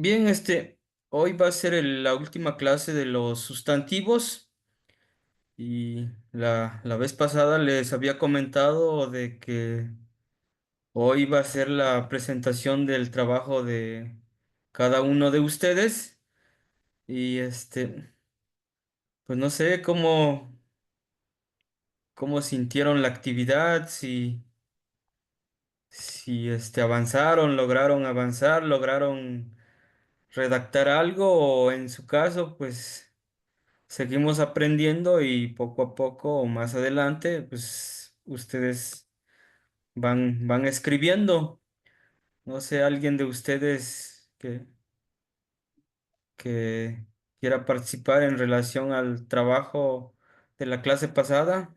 Bien, hoy va a ser la última clase de los sustantivos y la vez pasada les había comentado de que hoy va a ser la presentación del trabajo de cada uno de ustedes y pues no sé cómo sintieron la actividad, si avanzaron, lograron avanzar, lograron redactar algo o en su caso, pues seguimos aprendiendo y poco a poco o más adelante, pues ustedes van escribiendo. No sé, alguien de ustedes que quiera participar en relación al trabajo de la clase pasada.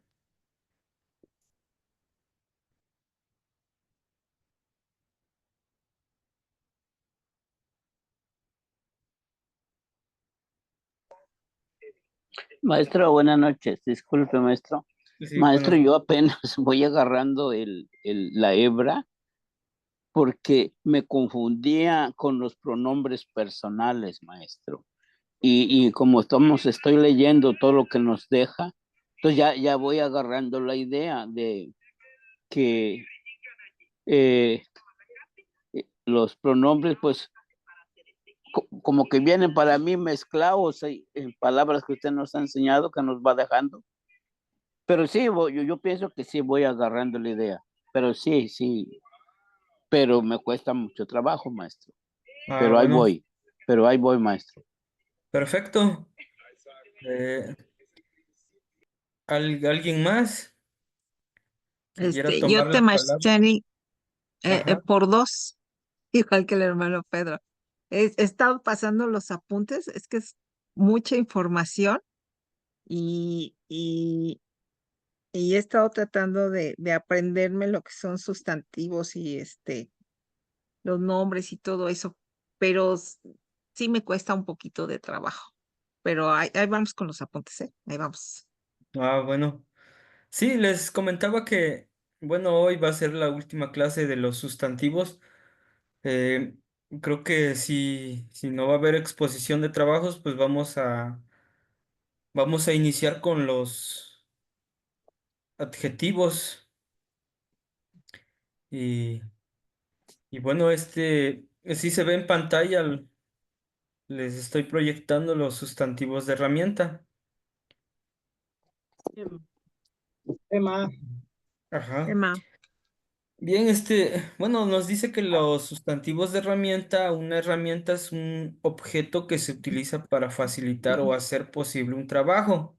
Maestro, buenas noches. Disculpe, maestro. Sí, Maestro, buenas. yo apenas voy agarrando la hebra porque me confundía con los pronombres personales, maestro. Y como estoy leyendo todo lo que nos deja, entonces ya voy agarrando la idea de que eh, los pronombres, pues, como que vienen para mí mezclados en palabras que usted nos ha enseñado, que nos va dejando. Pero sí, yo pienso que sí voy agarrando la idea. Pero sí, pero me cuesta mucho trabajo, maestro. Ah, Pero ahí bueno, voy, pero ahí voy, maestro. perfecto. Eh, ¿Alguien más que quiera Yo tomar te la palabra? Jenny, Ajá. por dos, igual que el hermano Pedro. He estado pasando los apuntes, es que es mucha información y, y, y he estado tratando de aprenderme lo que son sustantivos y los nombres y todo eso, pero sí me cuesta un poquito de trabajo. Pero ahí vamos con los apuntes, ¿eh? Ahí vamos. Ah, bueno. Sí, les comentaba que, bueno, hoy va a ser la última clase de los sustantivos. Eh, Creo que si no va a haber exposición de trabajos, pues vamos a iniciar con los adjetivos. Y, y bueno, sí se ve en pantalla, les estoy proyectando los sustantivos de herramienta. Emma, Ajá. Emma. Bien, bueno, nos dice que los sustantivos de herramienta, una herramienta es un objeto que se utiliza para facilitar o hacer posible un trabajo,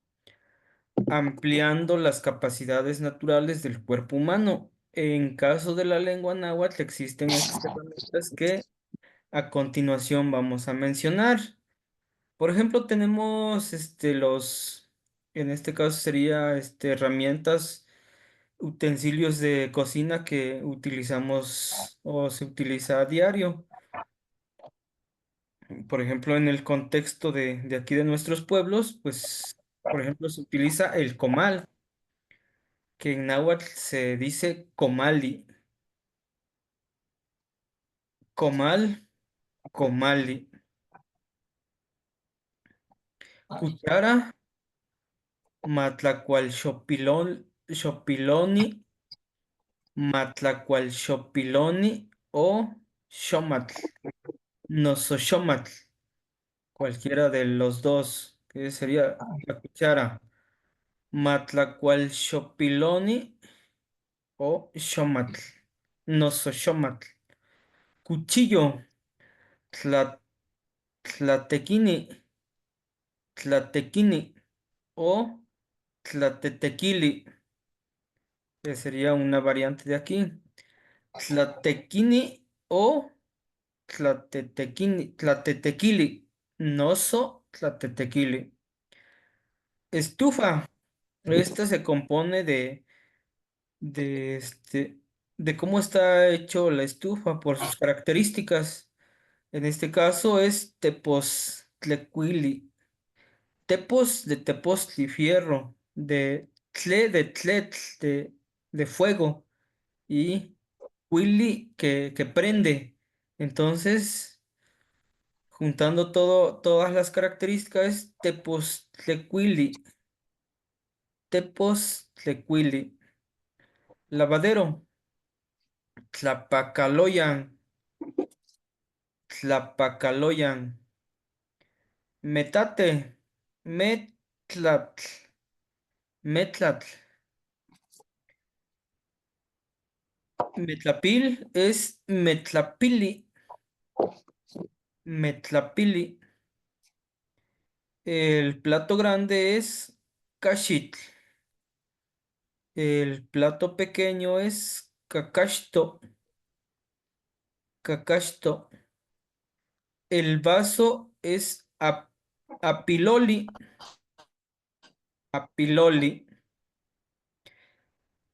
ampliando las capacidades naturales del cuerpo humano. En caso de la lengua náhuatl existen estas herramientas que a continuación vamos a mencionar. Por ejemplo, tenemos en este caso sería herramientas, utensilios de cocina que utilizamos o se utiliza a diario. Por ejemplo, en el contexto de aquí de nuestros pueblos, pues, por ejemplo, se utiliza el comal, que en náhuatl se dice comali. Comal, comali. Cuchara, xopiloni, matlacualxopiloni o xomatl, nosoxomatl. Cualquiera de los dos, que sería la cuchara, Matlacualxopiloni o xomatl, nosoxomatl. Cuchillo, tla- tlatequini, tlatequini o tlatetequili, que sería una variante de aquí. Tlatequini o tlatetequili, noso tlatetequili. Estufa, esta se compone de este, de cómo está hecho la estufa por sus características. En este caso es tepoztlecuili, tepos de tepostli, fierro, de tletl, de fuego, y cuili que prende. Entonces, Juntando todas las características es tepoztlecuili. Tepoztlecuili. Lavadero. Tlapacaloyan. Tlapacaloyan. Metate. Metlatl. Metlatl. Metlapil es metlapili. Metlapili. El plato grande es cachitl. El plato pequeño es cacaxto. Cacaxto. El vaso es apiloli. Apiloli.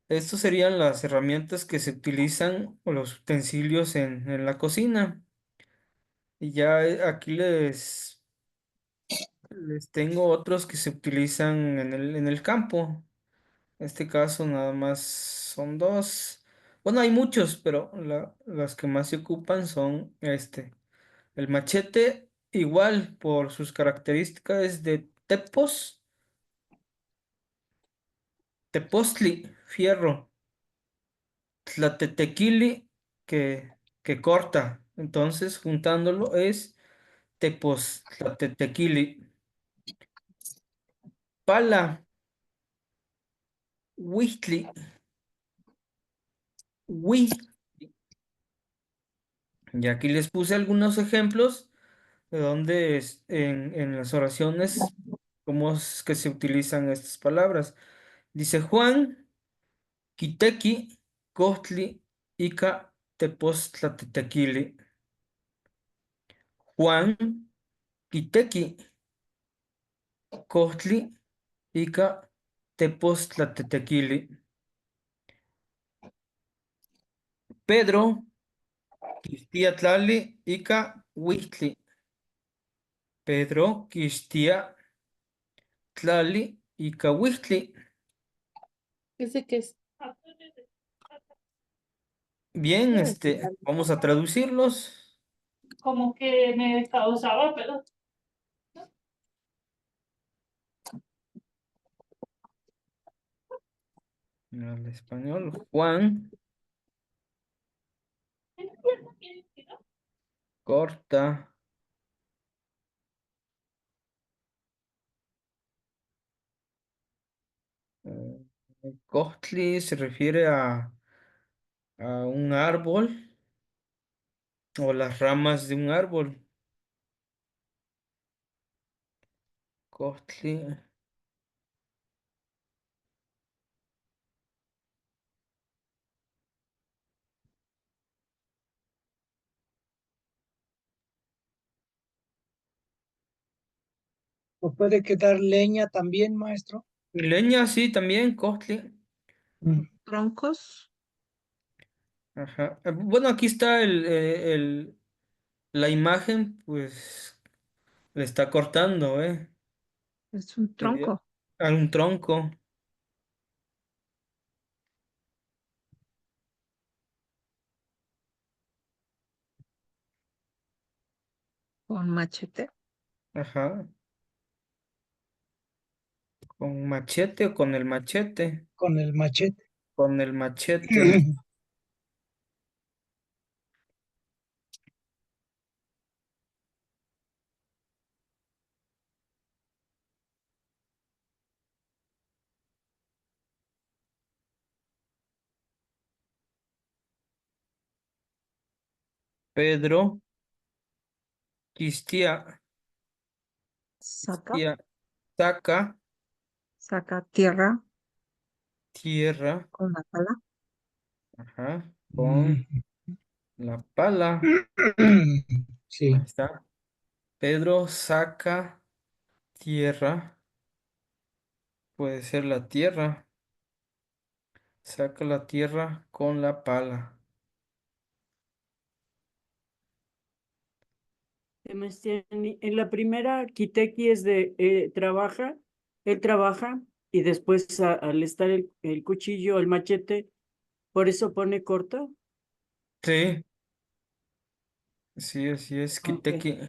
Estos serían las herramientas que se utilizan o los utensilios en la cocina. Y ya aquí les tengo otros que se utilizan en el campo. En este caso nada más son dos. Bueno, hay muchos, pero las que más se ocupan son el machete, igual por sus características es de tepostli, fierro, tlatetequili, que corta. Entonces, juntándolo es tepostlatetequili. Pala, huistli, hui. Y aquí les puse algunos ejemplos de donde en las oraciones, cómo es que se utilizan estas palabras. Dice Juan, Kiteki, Kohtli, Ika, Tepoztlatetequili. Juan, Kiteki, Kohtli, Ika, Tepoztlatetequili. Pedro, Quistia Tlali, Ika, Huistli. Pedro, Quistia Tlali, Ika, Huistli. Ese que es. Bien, Debe ser vamos a traducirlos Como que me causaba, pero al español. Juan, corta. Costly se refiere a un árbol o las ramas de un árbol. Costly. ¿O puede quedar leña también, maestro? Y leña, sí, también, costly. troncos. Ajá. Bueno, aquí está la imagen, pues le está cortando, ¿eh? Es un Sería tronco a un tronco. con machete. Ajá. Con machete o con el machete. Con el machete. Con el machete. Pedro, Quistia, Saca, Quistia, saca saca tierra tierra, con la pala. ajá, con la pala. Ahí Sí. está. Pedro saca tierra, puede ser la tierra. Saca la tierra con la pala. En la primera, Kiteki es de trabaja, él trabaja y después al estar el cuchillo, el machete, por eso pone corto. Sí, sí, así es. Ok. Kiteki.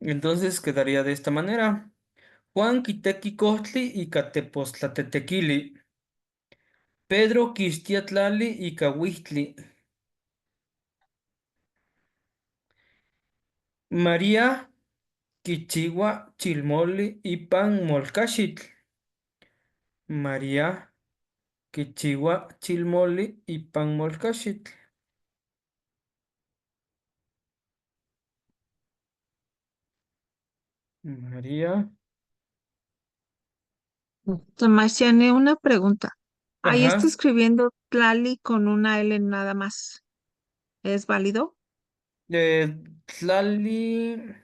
Entonces quedaría de esta manera. Juan Quitequi Cochtli y Catepoztlatetequili. Pedro Quixtiatlali y Cahuistli. María Quichigua Chilmoli y Pan Molcachitl. María Quichigua Chilmoli y Pan Molcachitl. María. Marciane, una pregunta. Ahí está Ajá. escribiendo Tlali con una L nada más. ¿Es válido? Tlali.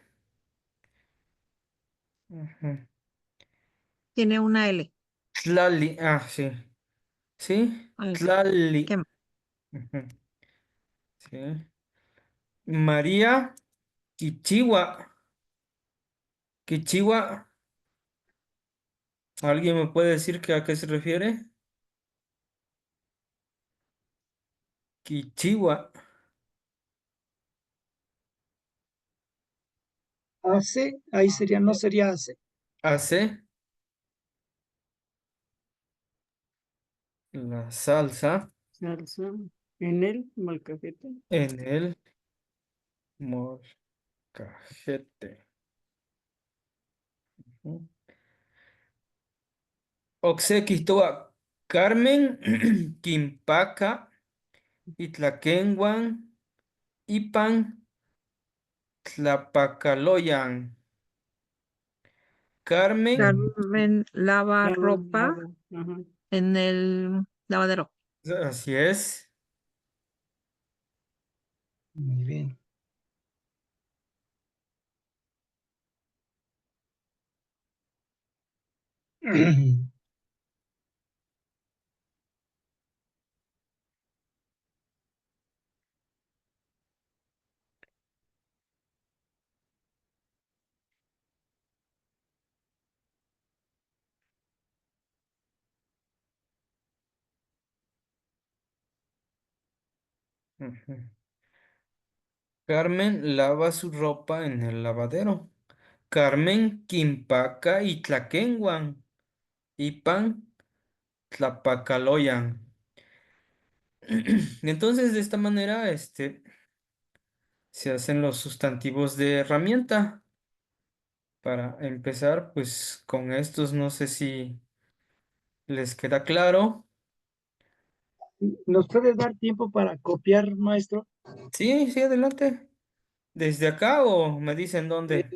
Ujú. Tiene una L. Tlali. Ah, sí. Sí. Ay, Tlali. ¿qué? Ujú. Sí. María Quichigua. Quichigua. ¿Alguien me puede decir a qué se refiere? Quichigua. Hace, ahí sería, no sería hace. Hace la salsa Salsa en el molcajete. en el molcajete. Ujú. Oxequistoa Carmen Quimpaca Itlaquenguan Ipan Tlapacaloyan. Carmen, Carmen lava Lava, ropa lava. Ajá. en el lavadero. así es. Muy bien. Ujú. Carmen lava su ropa en el lavadero. Carmen Quimpaca Itlaquenguan Ipan Tlapacaloyan. Entonces, de esta manera, se hacen los sustantivos de herramienta. Para empezar, pues con estos no sé si les queda claro. ¿Nos puede dar tiempo para copiar, maestro? Sí, sí, adelante. ¿Desde acá o me dicen dónde?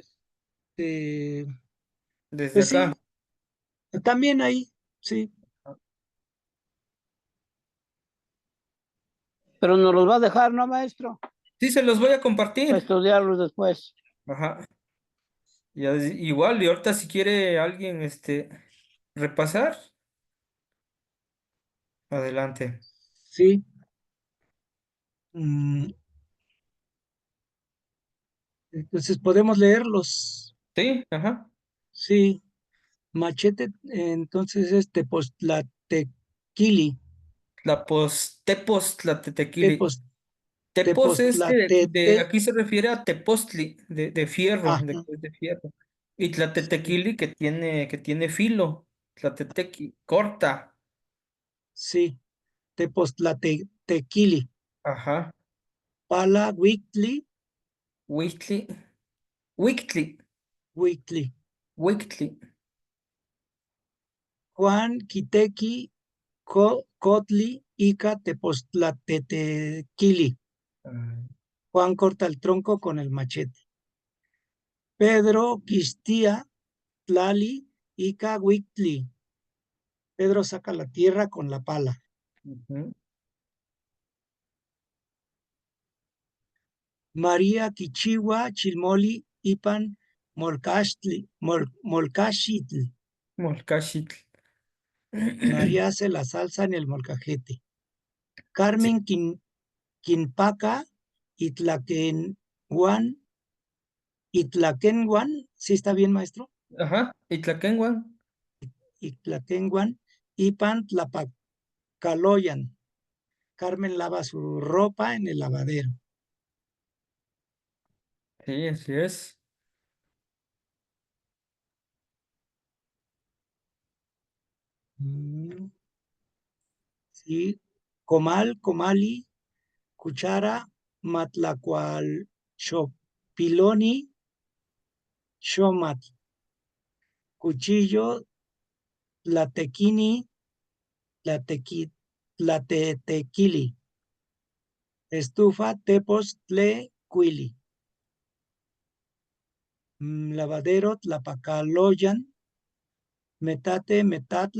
Este, Desde pues acá. sí, también ahí, sí. Pero nos los va a dejar, ¿no, maestro? Sí, se los voy a Para compartir. estudiarlos después. Ajá. Igual, y ahorita si quiere alguien, repasar, adelante. Sí. Mm, entonces podemos leerlos. Sí, ajá. Sí. Machete, entonces es Tepoztlatequili. Tepos, la tequili. Tepos, Tepos es Tepoztlatete. aquí se refiere a tepostli, de fierro, Ajá, que es de fierro. Y sí, tlatetequili que tiene filo. Tlatetequi, corta. sí. Tepoztlatequili. Ajá. Pala Wictli, Huixtli, Huictli, Wictli. Huictli. Juan Quitequi, Cotli, Ica, Tepoztlatetequili. Ah, Juan corta el tronco con el machete. Pedro Quistía, Tlali, Ica, Wictli. Pedro saca la tierra con la pala. ujú. María Quichigua, Chilmoli, Ipan, Molcachitl. Molcachitl. María hace la salsa en el molcajete. Sí. Carmen Quinpaca, Itlaquenguan, Itlaquenguan, ¿sí está bien, maestro? Ajá. Itlaquenguan. Itlaquenguan, Ipan Tlapacaloyan. Carmen lava su ropa en el lavadero. Sí, así es. Mm, sí. Comal, comali, cuchara, matlacual, chopiloni, xomatl. Cuchillo, latequini, latetequili. Estufa, tepos, cuili. Lavadero, tlapacaloyan, metate, metatl,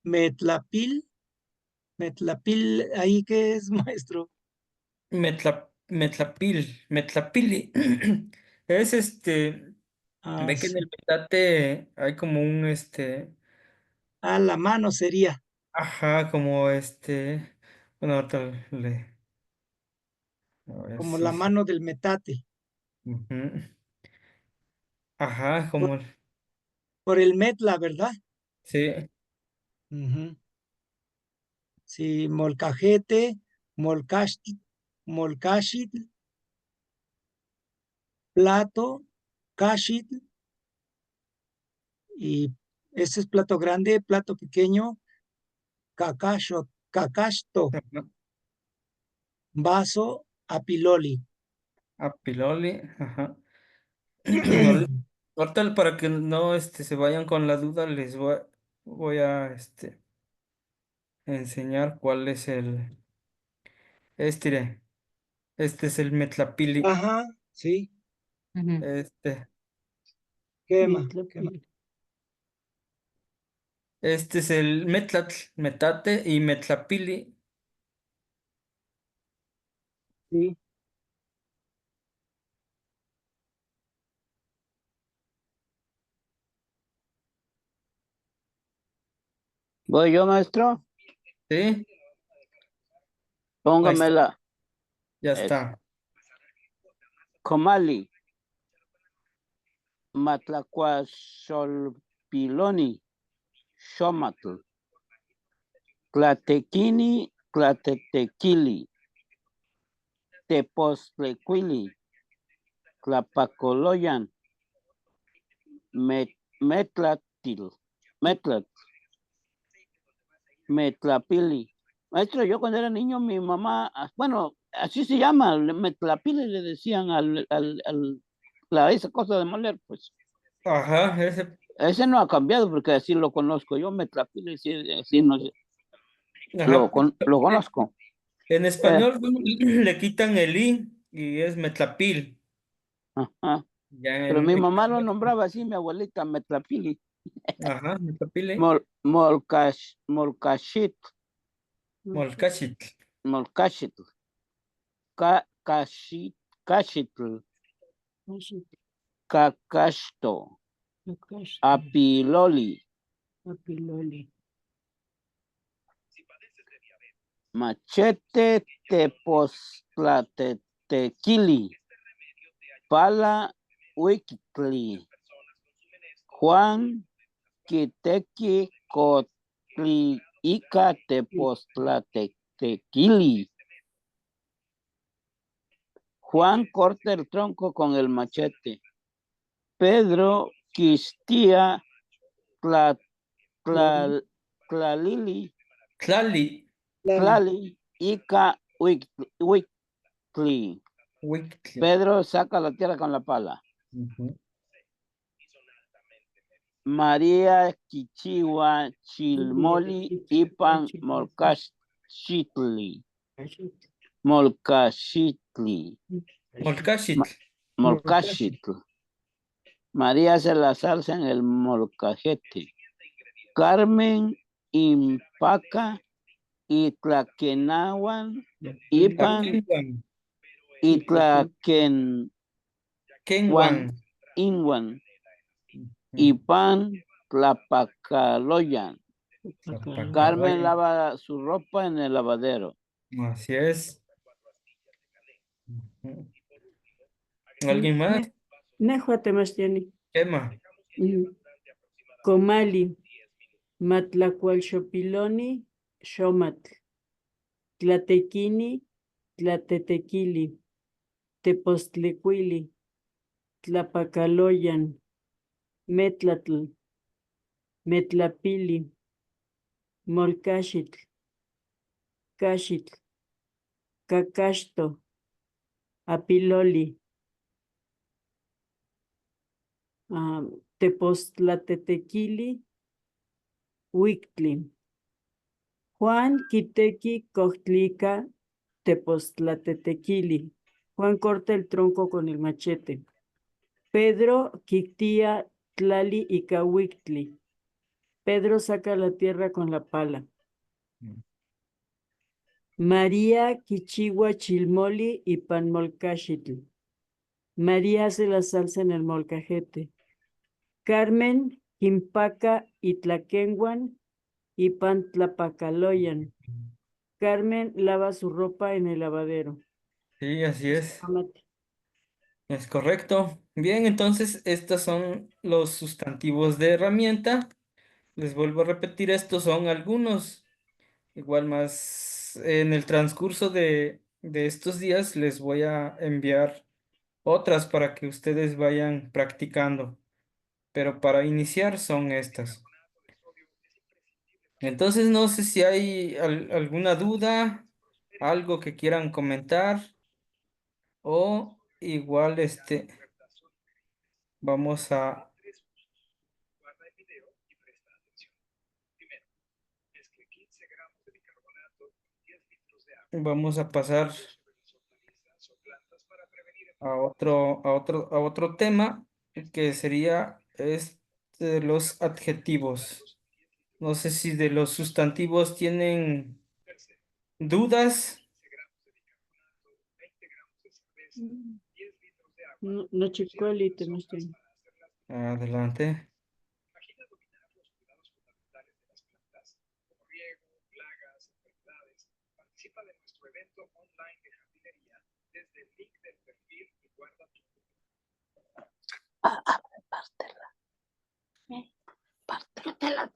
metlapil, metlapil, ¿ahí qué es, maestro? Metlapili. Es Ah, ve que en sí. el metate hay como un Ah, la mano sería, ajá, como bueno, ahorita a ver como si la se. mano del metate. Ujú. Ajá, Por, como por el metla, ¿verdad? sí, Ujú. Sí, molcajete, molcashit, molcashit, plato, cashit, y ese es plato grande, plato pequeño, cacacho, cacasto, ajá, vaso, apiloli. apiloli, ajá. Ahorita para que no se vayan con la duda, voy a enseñar cuál es este, este es el metlapili. Ajá, sí, Ujú. Este, quema, quema. Metlapil. este es el metlatl, metate y metlapili. Sí. ¿Voy yo, maestro? ¿Sí? Ahí está, Póngamela. ya Es está. comali, matlacuaxolpiloni, xomatl, tlatequini, tlatetequili, tepostlecuili, tlapacoloyan, metlatil, metlat, metlapili. Maestro, yo cuando era niño, mi mamá, bueno, así se llama, metlapili le decían esa cosa de moler, pues. Ajá, Ese no ha cambiado porque así lo conozco. Yo metlapili, sí, sí, no sé, ajá. lo conozco. En Eh, español bueno, le quitan el i y es metlapil. ajá. Ya Pero mi mamá lo nombraba así, mi abuelita, metlapili. ajá, metlapili. Molcashit, Molcachitl. molcashit, cashitl, cacasto, apiloli, Apiloli. machete, tepostlatequili, pala, huictli, Juan, Quitequi, Cotli, Ica, tepostlatequili. Juan corta el tronco con el machete. Pedro quistía tlalili, Tlali. Lali. tlali, Ica, huictli. Huictli. Pedro saca la tierra con la pala. Ujú. María Quichua, Chilmoli, Ipan, Molcashitli. Molcashitli. Molcachitl. Molcashitl. María hace la salsa en el molcajete. Carmen Impaca y Tlaquenahuan, Ipan Taquinguan. y Tlaquenhuan, Kenwan. Inwan, Ujú. Ipan, Tlapacaloyan. Carmen Zapacaloya. lava su ropa en el lavadero. Así es. Ujú. ¿Alguien más? Nehuatemastiani. Emma. Comali. Matlacualxopiloni, xomatl. Tlatequini, tlatetequili. Tepostlecuili. Tlapacaloyan. Metlatl. Metlapili, Molcachitl, Cachitl, Cacaxto, Apiloli, Tepoztlatetequili, Huictli. Juan Quitequi Cochtlica Tepoztlatetequili. Juan corta el tronco con el machete. Pedro Quictía Tlali y Cahuictli. Pedro saca la tierra con la pala. María Quichigua Chilmoli y Panmolcachitl. María hace la salsa en el molcajete. Carmen Quimpaca y Tlaquenguan y Pantlapacaloyan. Carmen lava su ropa en el lavadero. Sí, así es. Amate. Es correcto. Bien, entonces estos son los sustantivos de herramienta. Les vuelvo a repetir, estos son algunos. Igual más en el transcurso de estos días les voy a enviar otras para que ustedes vayan practicando. Pero para iniciar son estas. Entonces no sé si hay alguna duda, algo que quieran comentar o igual vamos vamos a pasar a otro tema que sería de los adjetivos. No sé si de los sustantivos tienen dudas. No, no chicueli, te estoy. Adelante. Pártela.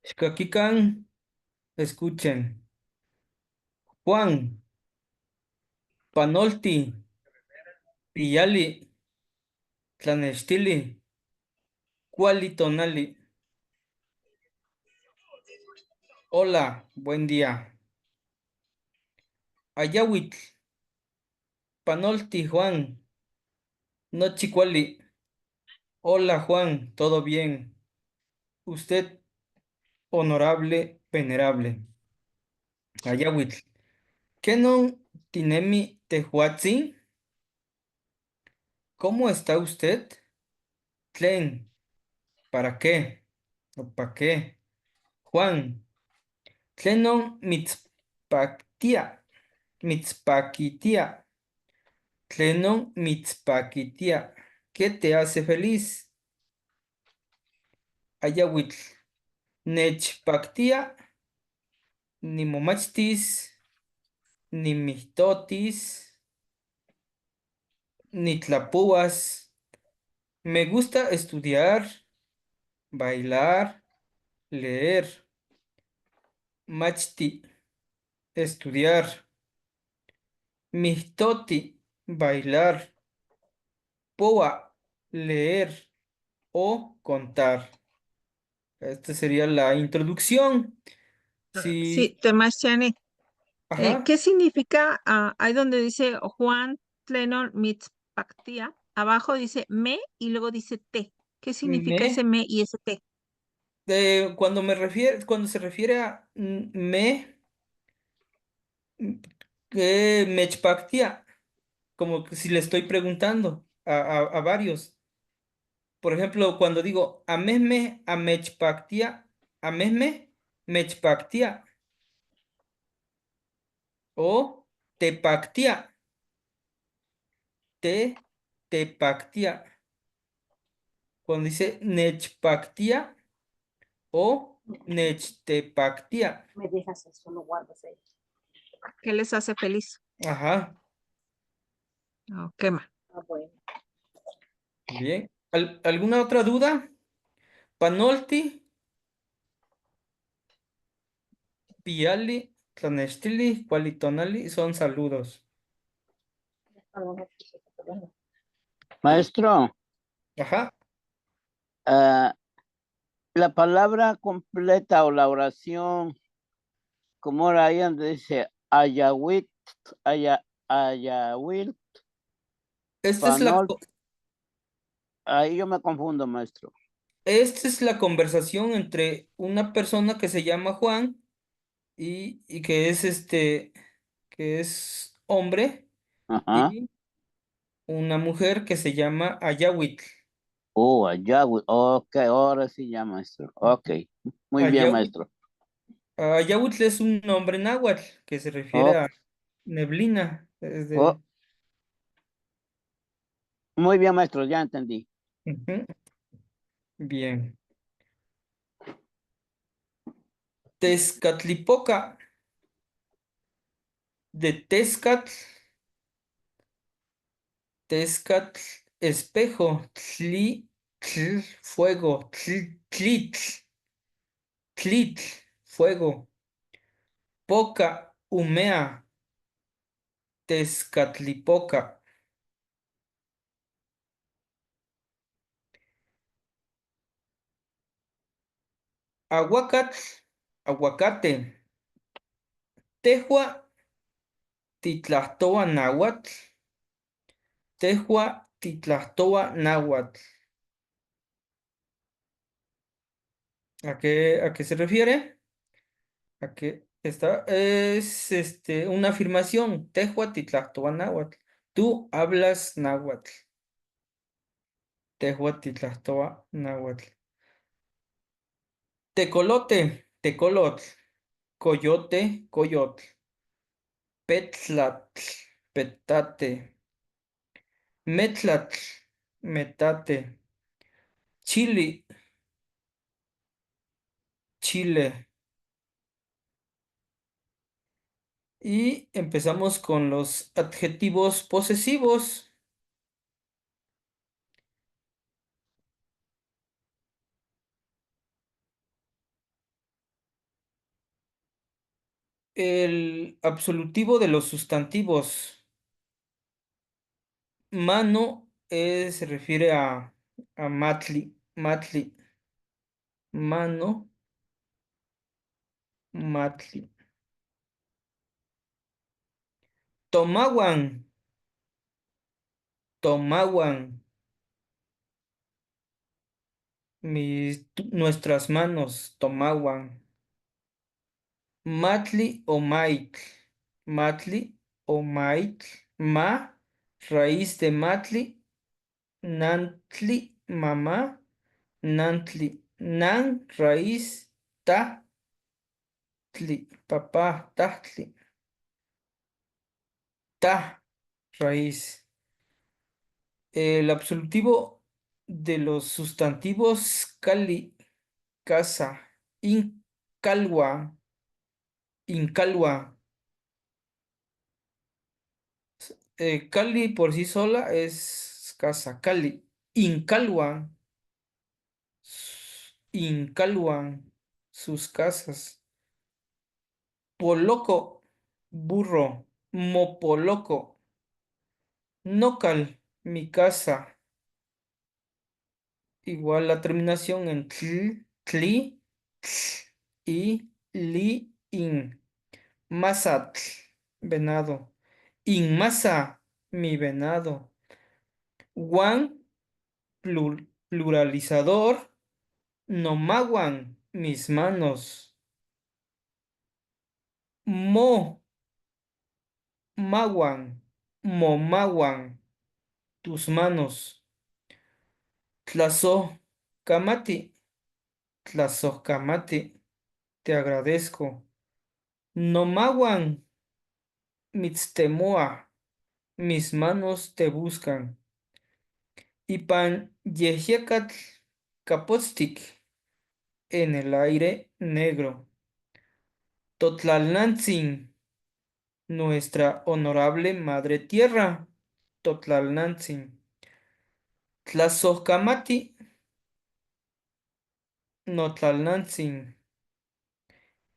Xcaquican, escuchen. Juan, Panolti, Piyali, Tlanextili, Cualitonali. Hola, buen día. Ayawitl, Panolti, Juan, Nochicuali. Hola, Juan, ¿todo bien? Usted, honorable, venerable. Ayawitl, ¿Kenon Tinemi Tehuatzin? ¿Cómo está usted? Tlen, ¿para qué? ¿O para qué? Juan, Tlenon mitzpactia, mitzpaquitia, Tlenon mitzpaquitia, ¿qué te hace feliz? Ayawitl, nechpactia, ni momachtis, ni mihtotis, ni tlapuas. Me gusta estudiar, bailar, leer. Machti, estudiar. Mihtoti, bailar. Poa, leer o contar. Esta sería la introducción. Sí, Sí, Temachani, ajá. ¿qué significa ahí donde dice Juan Tlenon Mitzpactia? Abajo dice me y luego dice te. ¿Qué significa ese Me, me y ese te? cuando se refiere a que mechpactia, como que si le estoy preguntando a varios. Por ejemplo, cuando digo amesme, amechpactia, amesme, mechpactia o tepactia, tepactia. Cuando dice nechpactia o nechtepactia. Me dejas eso, lo guardas ahí. ¿Qué les hace feliz? Ajá, ¿O qué más? Ah, bueno. bien. ¿Alguna otra duda? Panolti, piali, tlanestili, cualitonali son saludos. Ah, no, no, pues, bueno. Maestro, Ajá. ah, la palabra completa o la oración, como ahora ahí donde dice Ayawit, Ayawil, Esta es Panol, ahí yo me confundo, maestro. esta es la conversación entre una persona que se llama Juan y que es que es hombre, Ajá. y una mujer que se llama Ayawitl. Oh, Ayawil, ok, ahora sí ya, maestro. Ok, muy bien, Ayawitl, maestro. Ayawitl es un nombre náhuatl que se refiere Ok, a neblina. oh, muy bien, maestro, ya entendí. Ujú. Bien. Tezcatlipoca, de Tezcatl, Tezcatl, espejo, fuego, tlitl, fuego, poca, humea, Tezcatlipoca. Aguacatl, aguacate, tejua, titlahtoa náhuatl, tejua, titlahtoa náhuatl. A qué se refiere? A que esta es una afirmación. Tejua, titlahtoa náhuatl. Tú hablas náhuatl. Tejua, titlahtoa náhuatl. Tecolote, tecolotl. Coyote, coyotl. Petlatl, petate. Metlatl, metate. Chili, chile. Y empezamos con los adjetivos posesivos. El absolutivo de los sustantivos. Mano se refiere a matli, matli. Mano, matli. Tomawan, tomawan. Nuestras manos, tomawan. Matli o maitl. Matli o maitl. Ma, raíz de matli. Nantli, mamá. Nantli. Nan, raíz. Tahtli, papá. Tahtli. Ta, raíz. El absolutivo de los sustantivos cali, casa. Incalwa, incalwa. Cali por sí sola es casa. Cali. Incalwa, incalwan sus casas. Poloco, burro. Mopoloco. Nocal, mi casa. Igual la terminación en tli, tl y li, in. Mazatl, venado. Inmasa, mi venado. Wan, pluralizador. Nomawan, mis manos. Mo, mawan, momawan, tus manos. Tlazo, kamati, tlazo, kamati, te agradezco. Nomawan, mitztemoa, mis manos te buscan. Ipan yehiacatl capotztic, en el aire negro. Totlalnantzin, nuestra honorable madre tierra. Totlalnantzin. Tlazohcamati, notlalnantzin.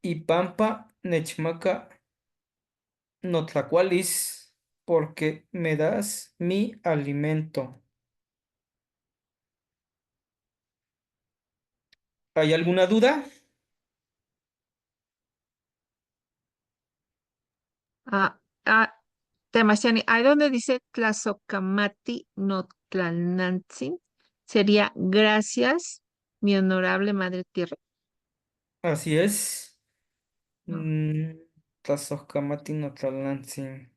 Ipampa nechmaca notlacualis, porque me das mi alimento. ¿Hay alguna duda? Ah, ah, Temasiani, ahí donde dice Tlazocamati Notlalnantzin, sería gracias, mi honorable Madre Tierra. Así es. Ah, Mm, Tlazocamati Notlalnantzin.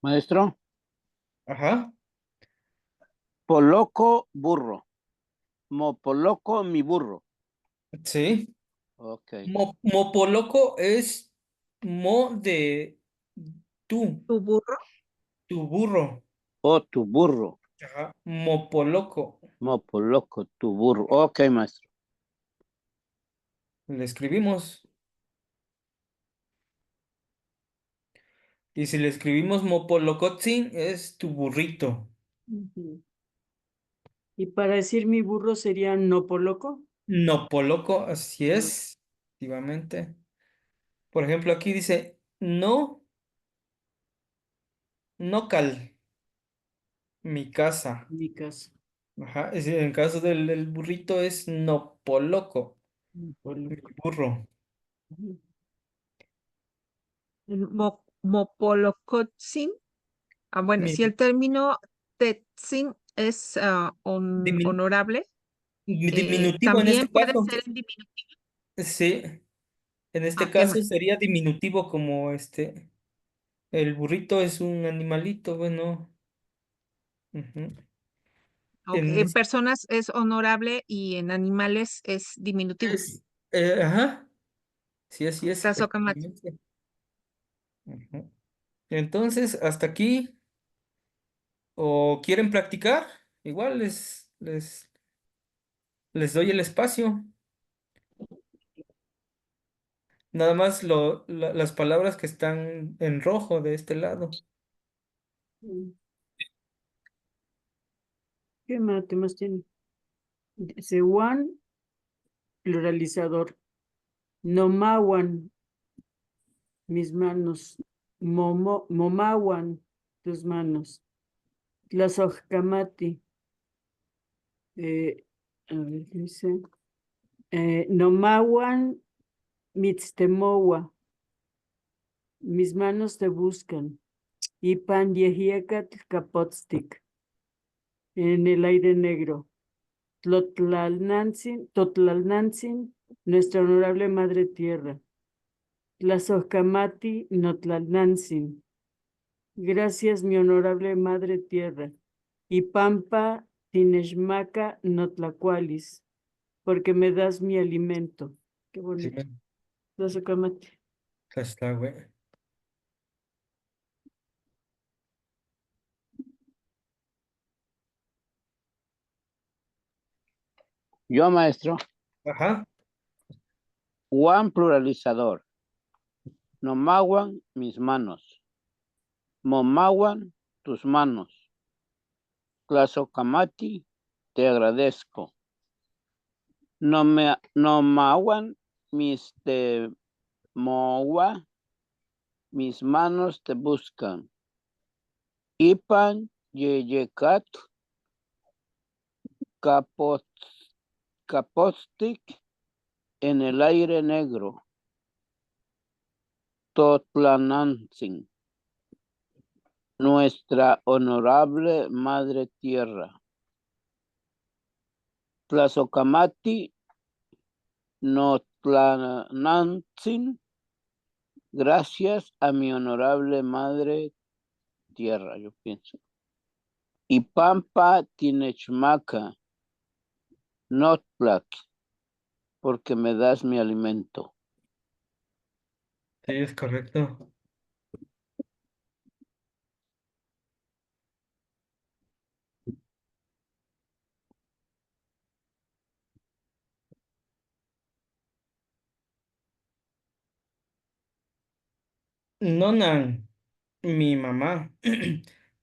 Maestro, Ajá, poloco burro. Mopoloco mi burro. sí. Ok. Mopoloco es mo de tú, ¿Tu burro? tu burro. O tu burro. Ajá. Mopoloco. Mopoloco, tu burro. Ok, maestro. Le escribimos. Y si le escribimos Mopolocotzin, es tu burrito. Ujú. Y para decir mi burro sería no por loco. Nopoloco, así Ah, es, efectivamente. Por ejemplo, aquí dice no, no cal, mi casa. en mi caso. Ajá, es decir, en caso del burrito es Nopoloco, No por mi loco. burro. Ujú. El Mopolocotzin. Ah, bueno, Mi, si el término Tetzin es dimin- honorable, mi diminutivo en también este puede caso. ser en diminutivo. Sí, en este Ah, ¿qué caso más? sería diminutivo como el burrito es un animalito, bueno. Ujú. Ok, En en es, personas es honorable y en animales es diminutivo. es- ajá, sí, así es, Tlazocamati. efectivamente. Ujú. Entonces, hasta aquí, o quieren practicar, igual les doy el espacio. Nada más las palabras que están en rojo de este lado. Mm. ¿Qué más temas tiene? Dice one, pluralizador. Nomawan, mis manos. Momawan, tus manos. Tlazocamati. A ver, ¿qué dice? Nomawan, mitztemowa. Mis manos te buscan. Y pan kapotstik. En el aire negro. Totlalnantzin, nuestra honorable Madre Tierra. Tlazocamati Notlalnantzin. Gracias, mi honorable Madre Tierra. Y Pampa Tineshmaca Notlacualis, porque me das mi alimento. Qué Sí, bonito. Tlazocamati. está, güey. Yo, maestro. Ajá, Juan pluralizador. Nomawan, mis manos. Momawan, tus manos. Tlazocamati, te agradezco. Nomawan, mowa, mis manos te buscan. Ipan, yeyekat, capostic, en el aire negro. Totlanantzin, nuestra honorable Madre Tierra. Tlazocamati, Notlanantzin, gracias a mi honorable Madre Tierra, yo pienso. Y Pampa Tinechmaca, Notlac, porque me das mi alimento. sí, es correcto. Nonan, mi mamá.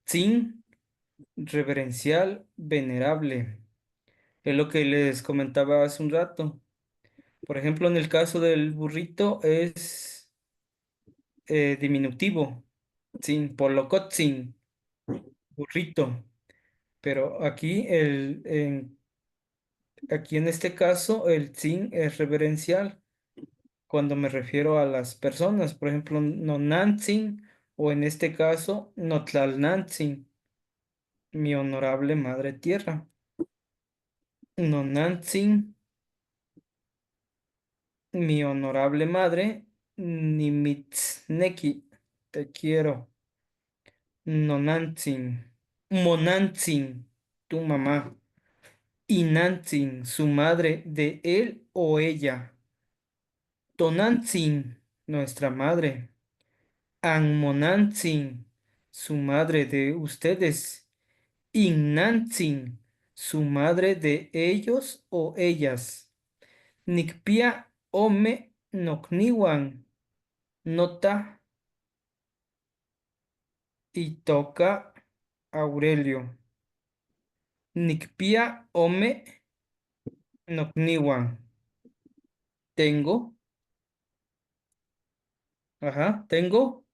Sin, reverencial, venerable. Es lo que les comentaba hace un rato. Por ejemplo, en el caso del burrito es diminutivo, sin polocotzin, burrito. Pero aquí en este caso el tzin es reverencial cuando me refiero a las personas. Por ejemplo, nonantzin o en este caso notlalnantzin, mi honorable madre tierra. Nonantzin, mi honorable madre, Nimitzneki, te quiero. Nonantzin, Monantzin, tu mamá. Inantzin, su madre, de él o ella. Tonantzin, nuestra madre. Anmonantzin, su madre de ustedes. Innantzin, su madre de ellos o ellas. Nikpia ome nokniwan, nota y toca Aurelio. Nikpia ome nokniwan. Tengo, tengo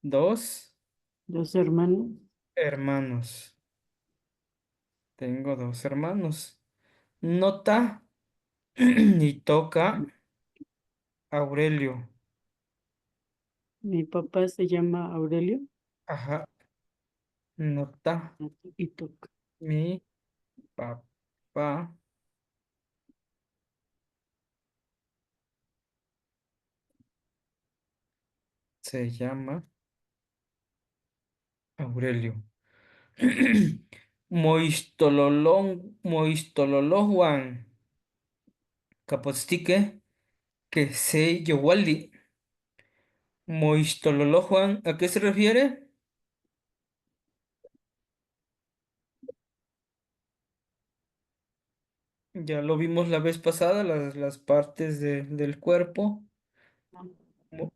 dos Dos hermanos. hermanos. Tengo dos hermanos. Nota y toca Aurelio. Mi papá se llama Aurelio Ajá. Nota y toca. mi papá se llama Aurelio. Moistololohuan Capostique que se yowali. Moistololohuan, ¿a qué se refiere? Ya lo vimos la vez pasada, las partes del cuerpo. Mo-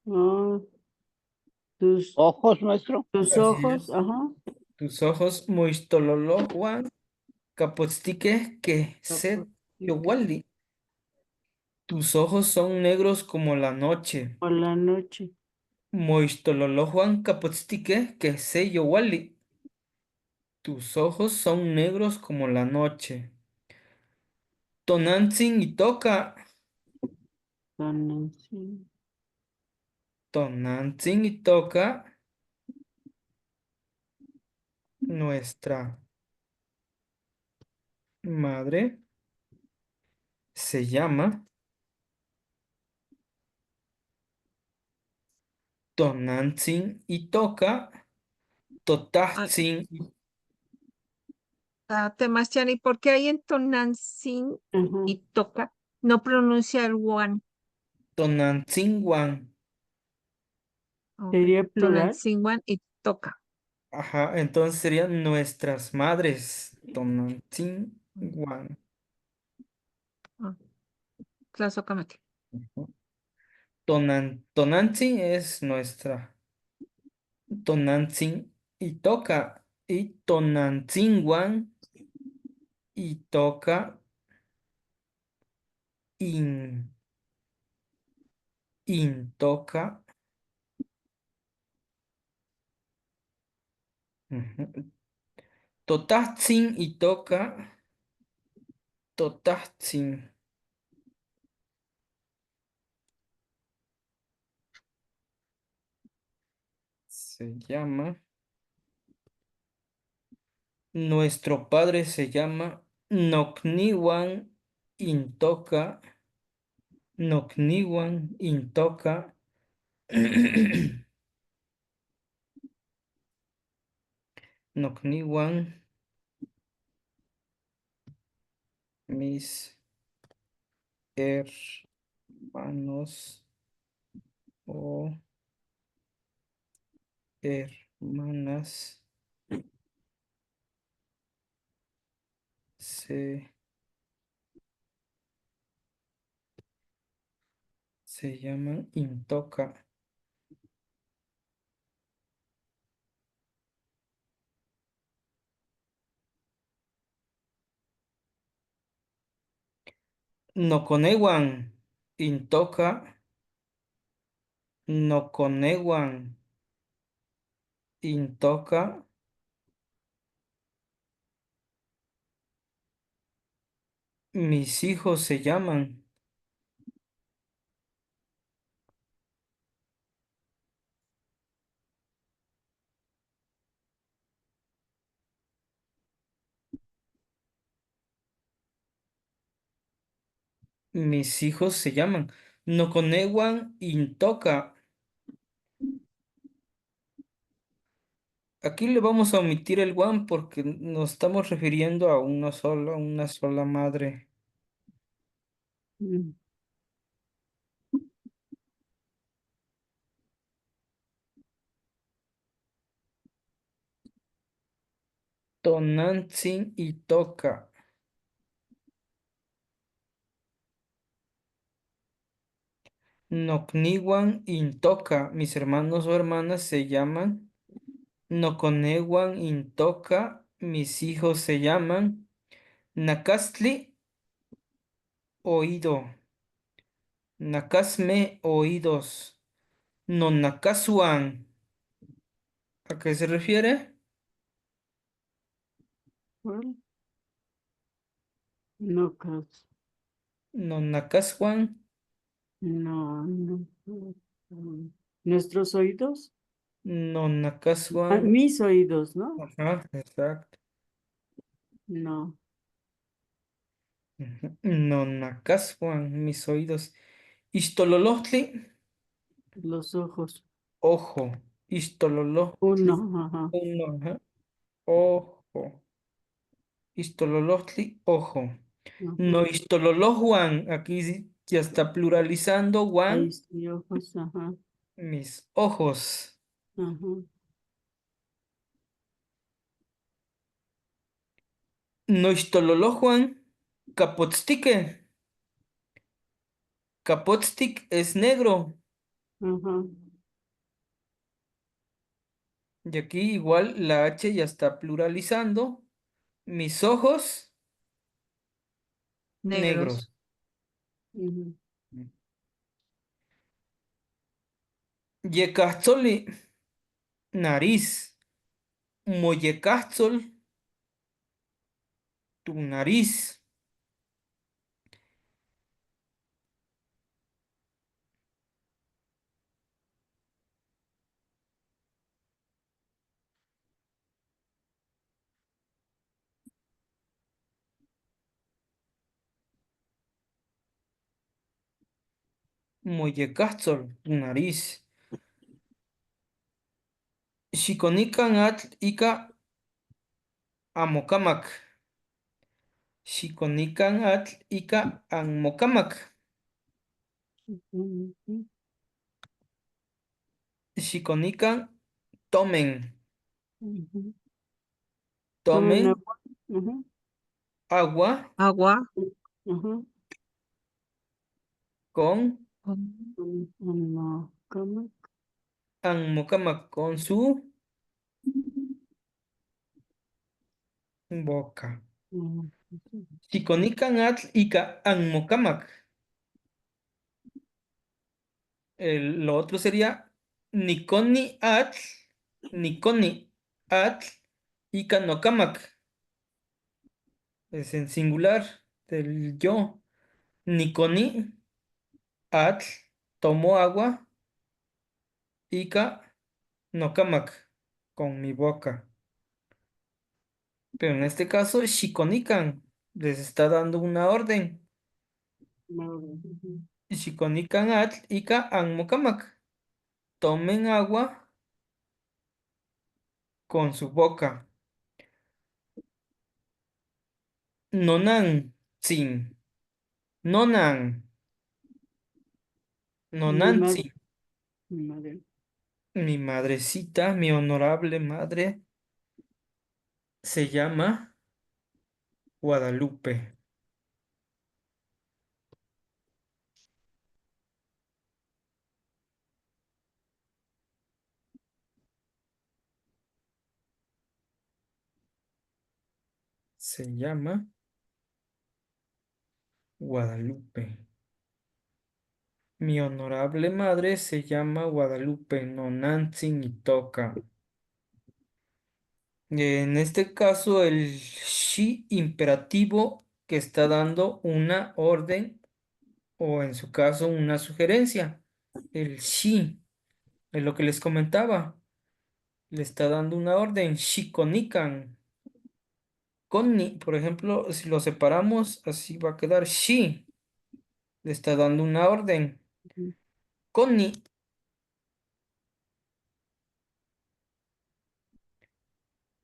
Ah, tus, Ojos, maestro. tus Así ojos, es. ajá. Tus ojos, moistololohuan Capostique que se Capotique. yowali. Tus ojos son negros como la noche. Por la noche. Moistololohuan Capostique que se yowali. Tus ojos son negros como la noche. Tonantzin y toca. Sí. Tonantzin y toca. Nuestra madre se llama Tonantzin y toca. Ah, Totajtzin. Temastian, ¿y por qué ahí en Tonantzin Ajá. y toca? No pronuncia el one. Tonantzinguan. Ok. ¿Sería plural? Tonantzin y toca. Ajá, entonces serían nuestras madres. Mm. Tonantzinguan. Ah, Tlazocamati. Tonantzin es nuestra. Tonantzin y toca. Y Tonantzinguan y toca in, toca. Ujú. Totajtzin y toca. Totajtzin se llama. Nuestro padre se llama Nokniwan Intoka. Nokniwan Intoka. Nokniwan, mis hermanos o hermanas se, se llaman Intoka. Noconewan Intoka. Noconeguan. Intoca. Mis hijos se llaman. Mis hijos se llaman. Noconeguan. Intoca. Aquí le vamos a omitir el one porque nos estamos refiriendo a una sola madre. Mm. Tonantzin y Toca. Nocniwan Intoca. Mis hermanos o hermanas se llaman. Noconeguan Intoca. Mis hijos se llaman. Nacastli, oído. Nacasme, oídos. Nonacasuan. ¿A qué se refiere? ¿Cuál? No, Nonacasuan. no, no. ¿Nuestros oídos? Nonacasuan. Mis oídos, ¿no? Ajá, exacto. No, Ujú. Nonacasuan, mis oídos. Istololostli, los ojos. ojo. Uno, Istololostli, ajá, uno, ajá. Ojo. Istololostli, ojo. ajá. No istololojuan, aquí ya está pluralizando, Ahí Juan, sí, ojos, ajá, mis ojos. ajá. No istololojuan, capotztique. Capotztic es negro. Ajá, Y aquí igual la H ya está pluralizando. Mis ojos negros. Negros. ujú. Yecahtzoli, nariz. Moyecahtzol, tu nariz. Moyecahtzol, tu nariz. Xiconican atl ica amocamac. Xiconican atl ica anmocamac. Ujú, Xiconican tomen. ujú. Tomen Tomen agua. Ujú, agua Agua. ujú. con No, ¿cómo? anmocamac con su boca. Ujú, Xiconican atl ica anmocamac. Lo otro sería Niconi atl, Niconi atl ica nocamac. Es en singular del yo. Niconi atl tomo agua ica nocamac con mi boca. Pero en este caso, Xiconican les está dando una orden. no, ujú. Xiconican atl ica anmocamac. Tomen agua con su boca. Nonan, sin. Nonan, Mi madre, nonantzin. mi madre. Mi madrecita, mi honorable madre, se llama Guadalupe. Se llama Guadalupe. Mi honorable madre se llama Guadalupe Nonantzin Itoca. En este caso, el shi imperativo que está dando una orden o en su caso una sugerencia. El shi es lo que les comentaba. Le está dando una orden. Shikonikan. Konni, por ejemplo, si lo separamos, así va a quedar shi. Le está dando una orden. Konni.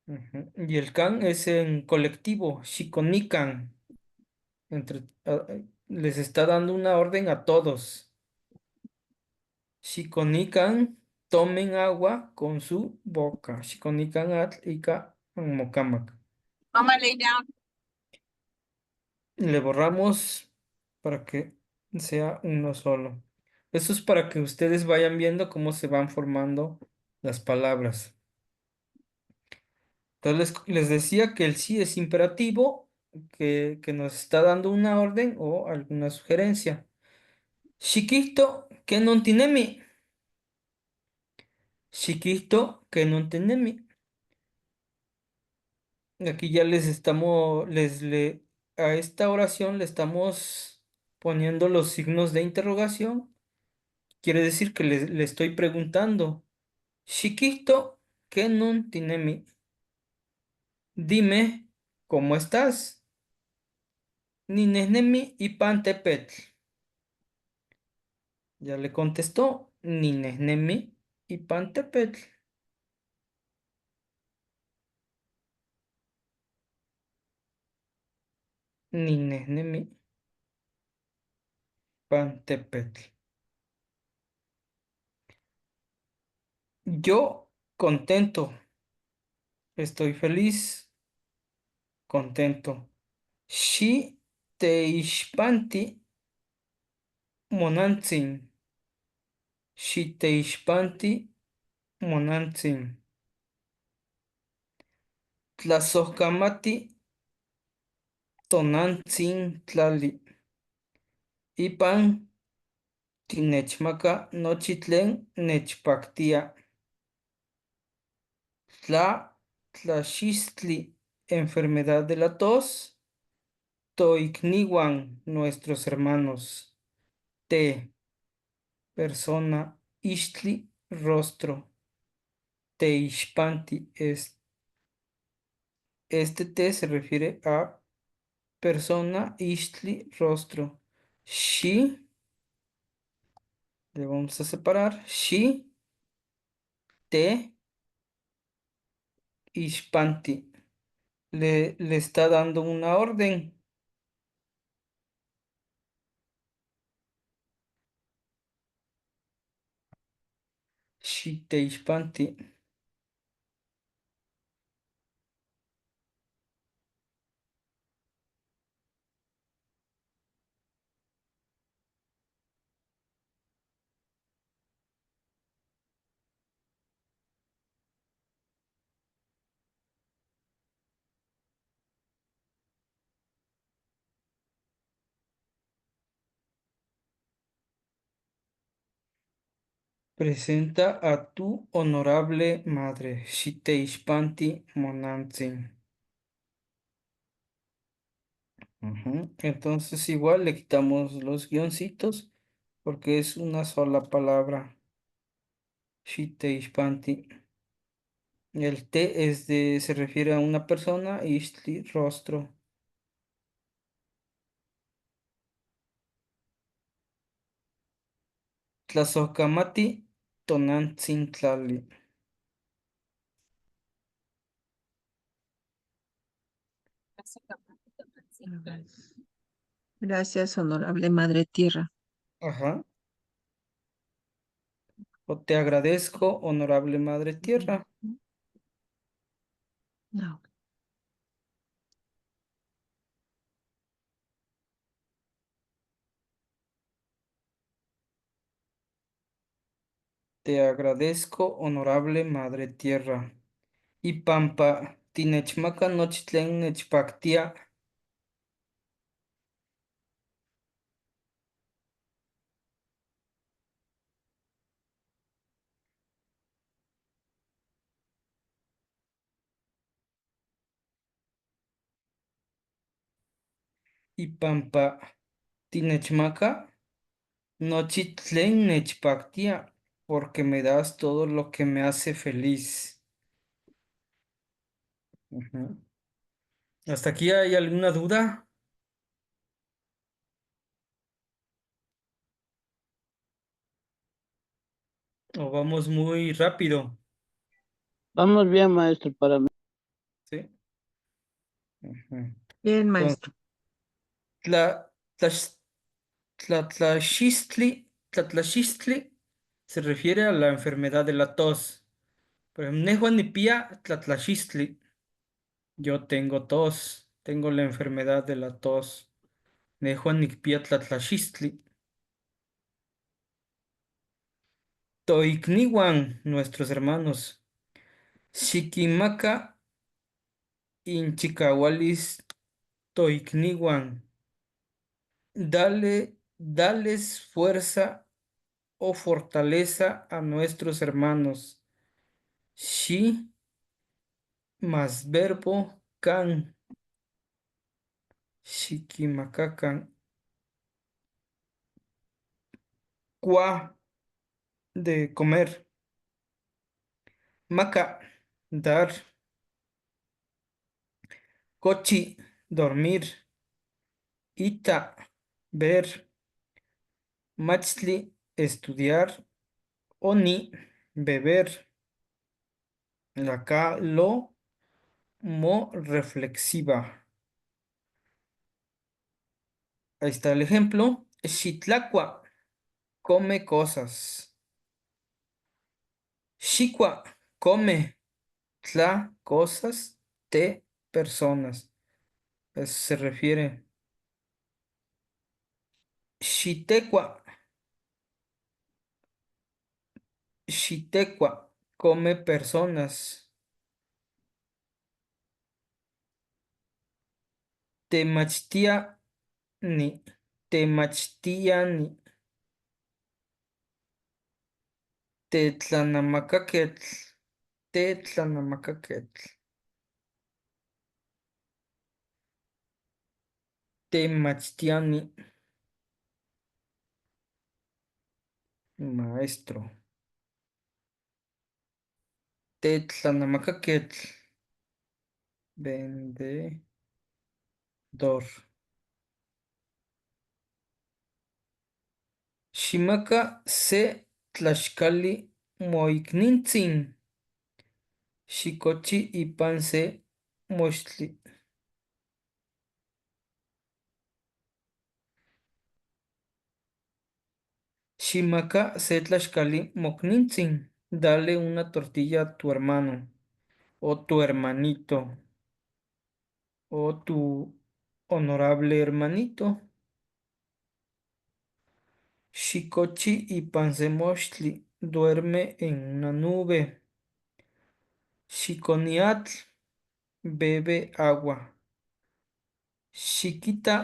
Ujú. Y el kan es en colectivo. Shikonikan. Les está dando una orden a todos. Shikonikan, tomen agua con su boca. Shikonikan at ika mokamak. Mama, lay down. Le borramos para que sea uno solo. Eso es para que ustedes vayan viendo cómo se van formando las palabras. Entonces les decía que el sí es imperativo, que nos está dando una orden o alguna sugerencia. Chiquito que non tinemi. Chiquito que non tinemi. Aquí ya les estamos, a esta oración le estamos poniendo los signos de interrogación. Quiere decir que le estoy preguntando, Chiquito, ¿qué non tinemi? Dime, ¿cómo estás? Ninehnemi y pantepetl. Ya le contestó, Ninehnemi y pantepetl. Ninehnemi, pantepetl. Yo contento, estoy feliz, contento. Shi teishpanti monantzin. Shi teishpanti monantzin. Tlazohkamati tonantzin tlali. Ipan tinechmaka nochi tlen nechpaktia. Tlaxistli, enfermedad de la tos. Toikniwan, nuestros hermanos. Te, persona. Istli, rostro. Teishpanti, este te se refiere a persona. Istli, rostro. Shi, le vamos a separar. Shi, te, ishpanti. Le está dando una orden. Shi, te, ishpanti. Presenta a tu honorable madre, Shiteishpanti Monantzin. Ujú. Entonces igual le quitamos los guioncitos porque es una sola palabra, Shiteishpanti. El T se refiere a una persona, Ishtli, rostro. Tlazocamati, Tonantzin Tlali. Gracias, honorable Madre Tierra. Ajá. O te agradezco, honorable Madre Tierra. No. Te agradezco, honorable Madre Tierra. Y Pampa, Tinechmaca Nochtlen Nechpactia. Ipampa tinechmaca, nochi tlen nechpactia, porque me das todo lo que me hace feliz. Ujú. ¿Hasta aquí hay alguna duda? ¿O vamos muy rápido? Vamos bien, maestro, para mí. ¿Sí? Ujú. Bien, Entonces, maestro. tla- tlax- tlatlaxistli se refiere a la enfermedad de la tos. Por ejemplo, nehuan nipia tlatlaxistli. Yo tengo tos, tengo la enfermedad de la tos. Nehuan nipia tlatlaxistli. Toikniwan, nuestros hermanos. Xiquimaka inchikawalis toikniwan. Dales fuerza o fortaleza a nuestros hermanos. Shi más verbo kan. Shikimakakan. Kwa de comer. Maka, dar. Kochi, dormir. Ita, ver. Machli, estudiar. Oni, beber. La ka, lo, mo, reflexiva. Ahí está el ejemplo. Xitlacua, come cosas. Xicua, come. Tla, cosas. Te, personas. Eso se refiere. Xitecua, Xitecua, come personas. Temachtia ni, temachtiani, tetlanamacaquetl, tetlanamacaquetl, temachtiani, maestro, tetlanamacaquetl, vendedor. Shimaka se tlaxcali moiknintzin, xikochi ipan se moxtli. Shimaka se tlaxcali moknintzin, dale una tortilla a tu hermano, o tu hermanito, o tu honorable hermanito. Xikochi ipan se moxtli, duerme en una nube. Xiconiatl, bebe agua. Xiquita,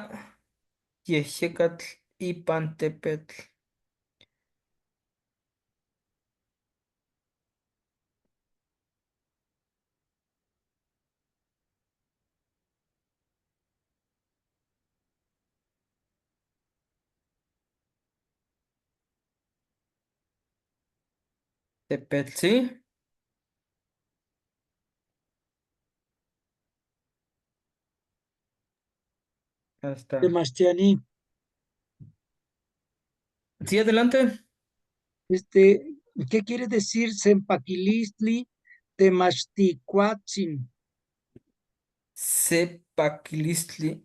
yehecatl ipan tepetl. Tepetl, ¿sí? Ahí está. Temastianí. Sí, adelante. ¿Qué quiere decir Sempaquilistli Temachticuatzin? Sepaquilistli.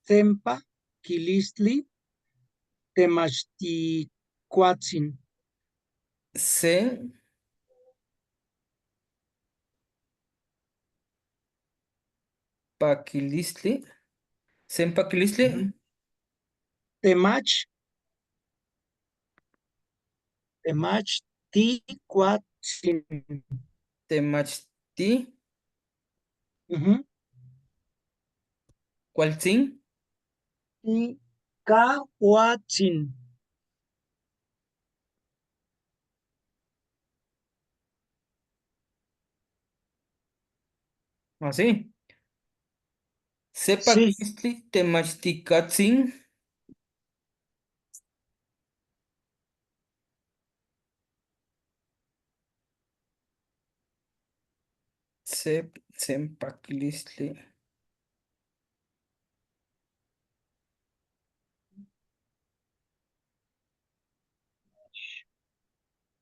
Sempaquilistli Temachticuatzin. Se paquilistli. Sempaquilistli. Ujú. Temach, Temachticuatzin. Temachti. Ujú. Cualtzin. Ticahuatzin. Así. Sí, Sepakistli temachticatzin. Sempakilistli.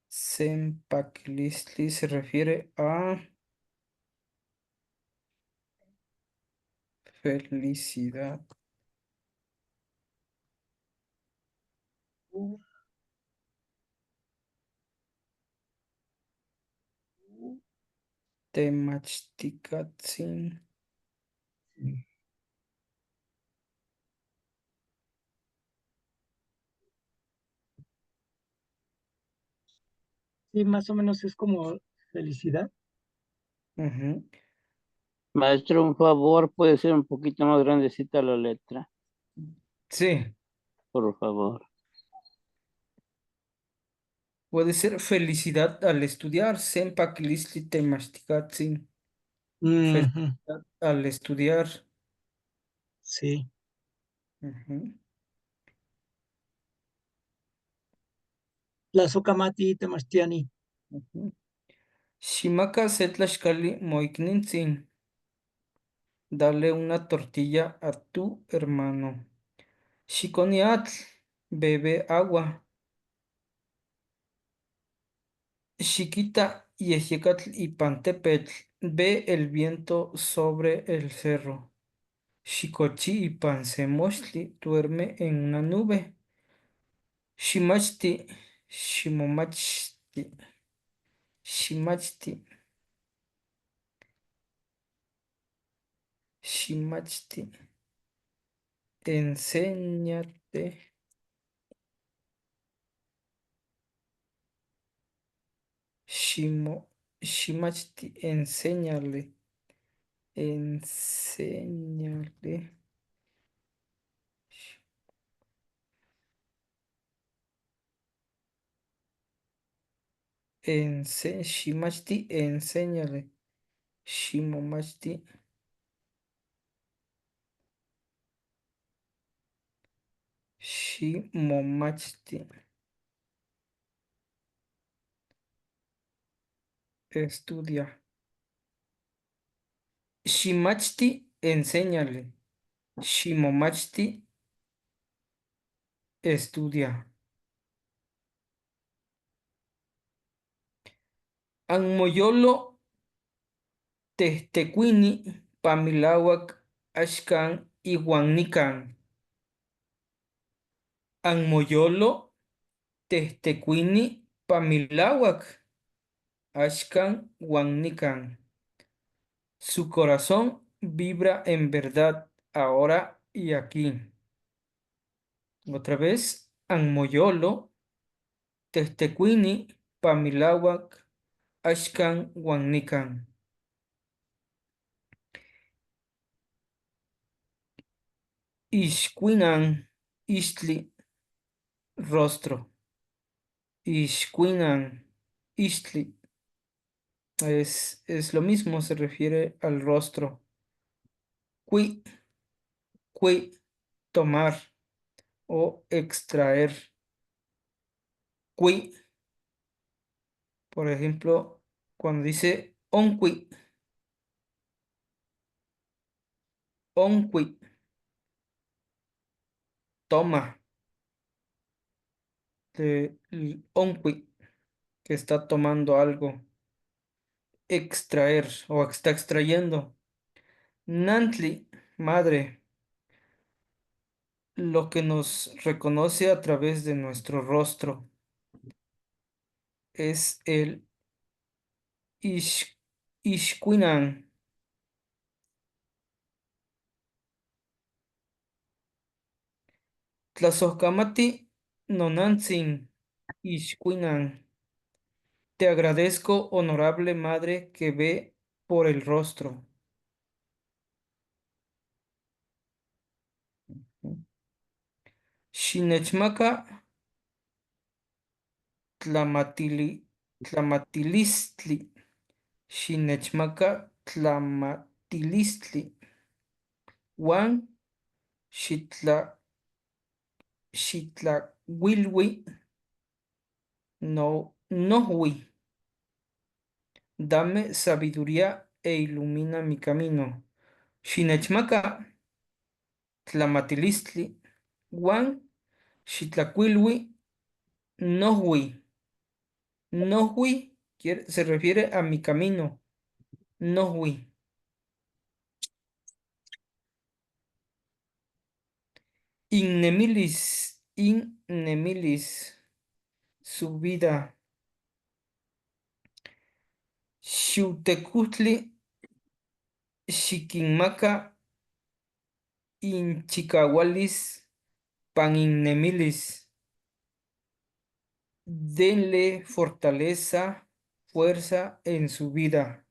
Sempakilistli se refiere a felicidad. Temachticatzin. sí, más o menos es como felicidad. Ujú. Maestro, un favor, puede ser un poquito más grandecita la letra, Sí, por favor. puede ser felicidad al estudiar. Sempakilistli temachticatzin. Ujú, Felicidad al estudiar. sí. Ujú, Tlazocamati Temachtiani. ujú. Shimaka setlashkali moiknintzin. Dale una tortilla a tu hermano. Shikoniatl, bebe agua. Chiquita Yejecatl y Pantepetl, ve el viento sobre el cerro. Xicochi y Pansemochtli duerme en una nube. Shimachti, Shimomachti, Shimachti, Shimachti, enséñate. Shimo, Shimachti, enséñale, enséñale. Shimachti, enséñale. Shimomachti, Shimomachti, estudia. Shimachti, enséñale. Shimomachti, estudia. Anmoyolo, tehtecuini, pamilawak, ashkan, ihuannican. Anmoyolo, tehtecuini, pamilawak, ashkan, huannican. Su corazón vibra en verdad ahora y aquí. Otra vez, Anmoyolo, Tehtecuini, Pamilawak, Ashkan, Huannican. Ishkuinan, Istli, rostro. Ishkuinan, Istli. Es lo mismo, se refiere al rostro. Qui, qui, tomar o extraer. Qui, por ejemplo, cuando dice onqui, onqui, toma, onqui, que está tomando algo. Extraer o está extrayendo. Nantli, madre, lo que nos reconoce a través de nuestro rostro es el Ishkuinan. Tlazocamati nonantzin Ishkuinan. Te agradezco, honorable madre, que ve por el rostro. Shinechmaka tlamatili, tlamatilistli. Shinechmaka tlamatilistli. Juan Xitlahuilui no Nohui. Dame sabiduría e ilumina mi camino. Xinechmaca Tlamatilistli Juan Xitlacuilui Nohui. Nohui se refiere a mi camino. Nohui. Innemilis, subida. Xiutecutli, Xiquinmaca, Inchicahualis, Paninnemilis. Denle fortaleza, fuerza en su vida.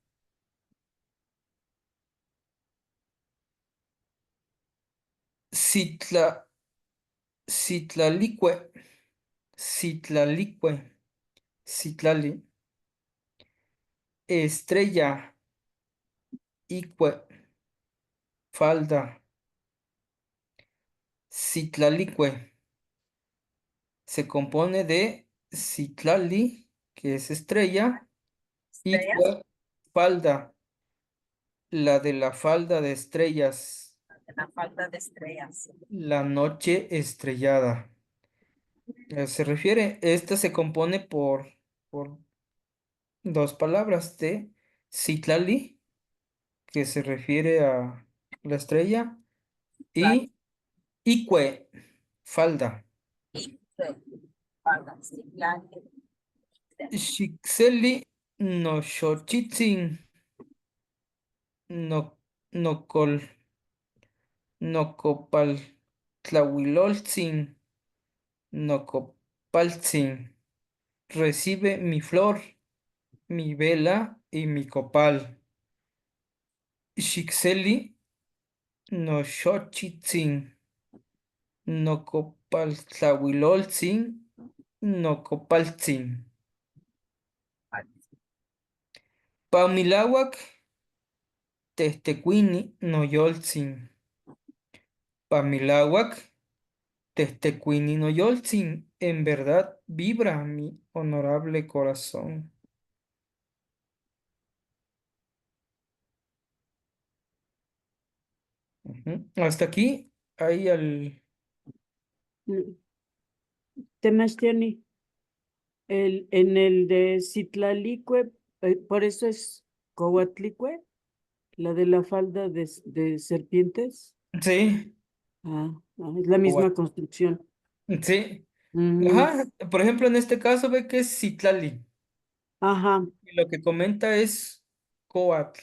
Citlalicue, Citlali, estrella, Icue, falda, Citlalicue. Se compone de Citlali, que es estrella, Estrellas. Icue, falda, la de la falda de estrellas, De la falta de estrellas. la noche estrellada. Se refiere, esta se compone por dos palabras de Citlali, que se refiere a la estrella, y Icue, falda. Y falta, sí, claro. Xixeli no xochitzin no nocol nocopal tlahuiloltzin nocopaltzin. Recibe mi flor, mi vela y mi copal. Xixeli no xochitzin nocopal tlahuiloltzin nocopaltzin. Pamilauac tehtecuini noyoltzin. Pamilauac Testecuini noyoltzin, en verdad vibra mi honorable corazón. Ujú. Hasta aquí, ahí al... Mm. Temastiani, en el de Citlalicue, por eso es Coatlicue, la de la falda de serpientes. Sí, Es la Coat- misma construcción. sí. Ujú. Ajá, por ejemplo, en este caso ve que es Citlali. Ajá, Y lo que comenta es Coatl,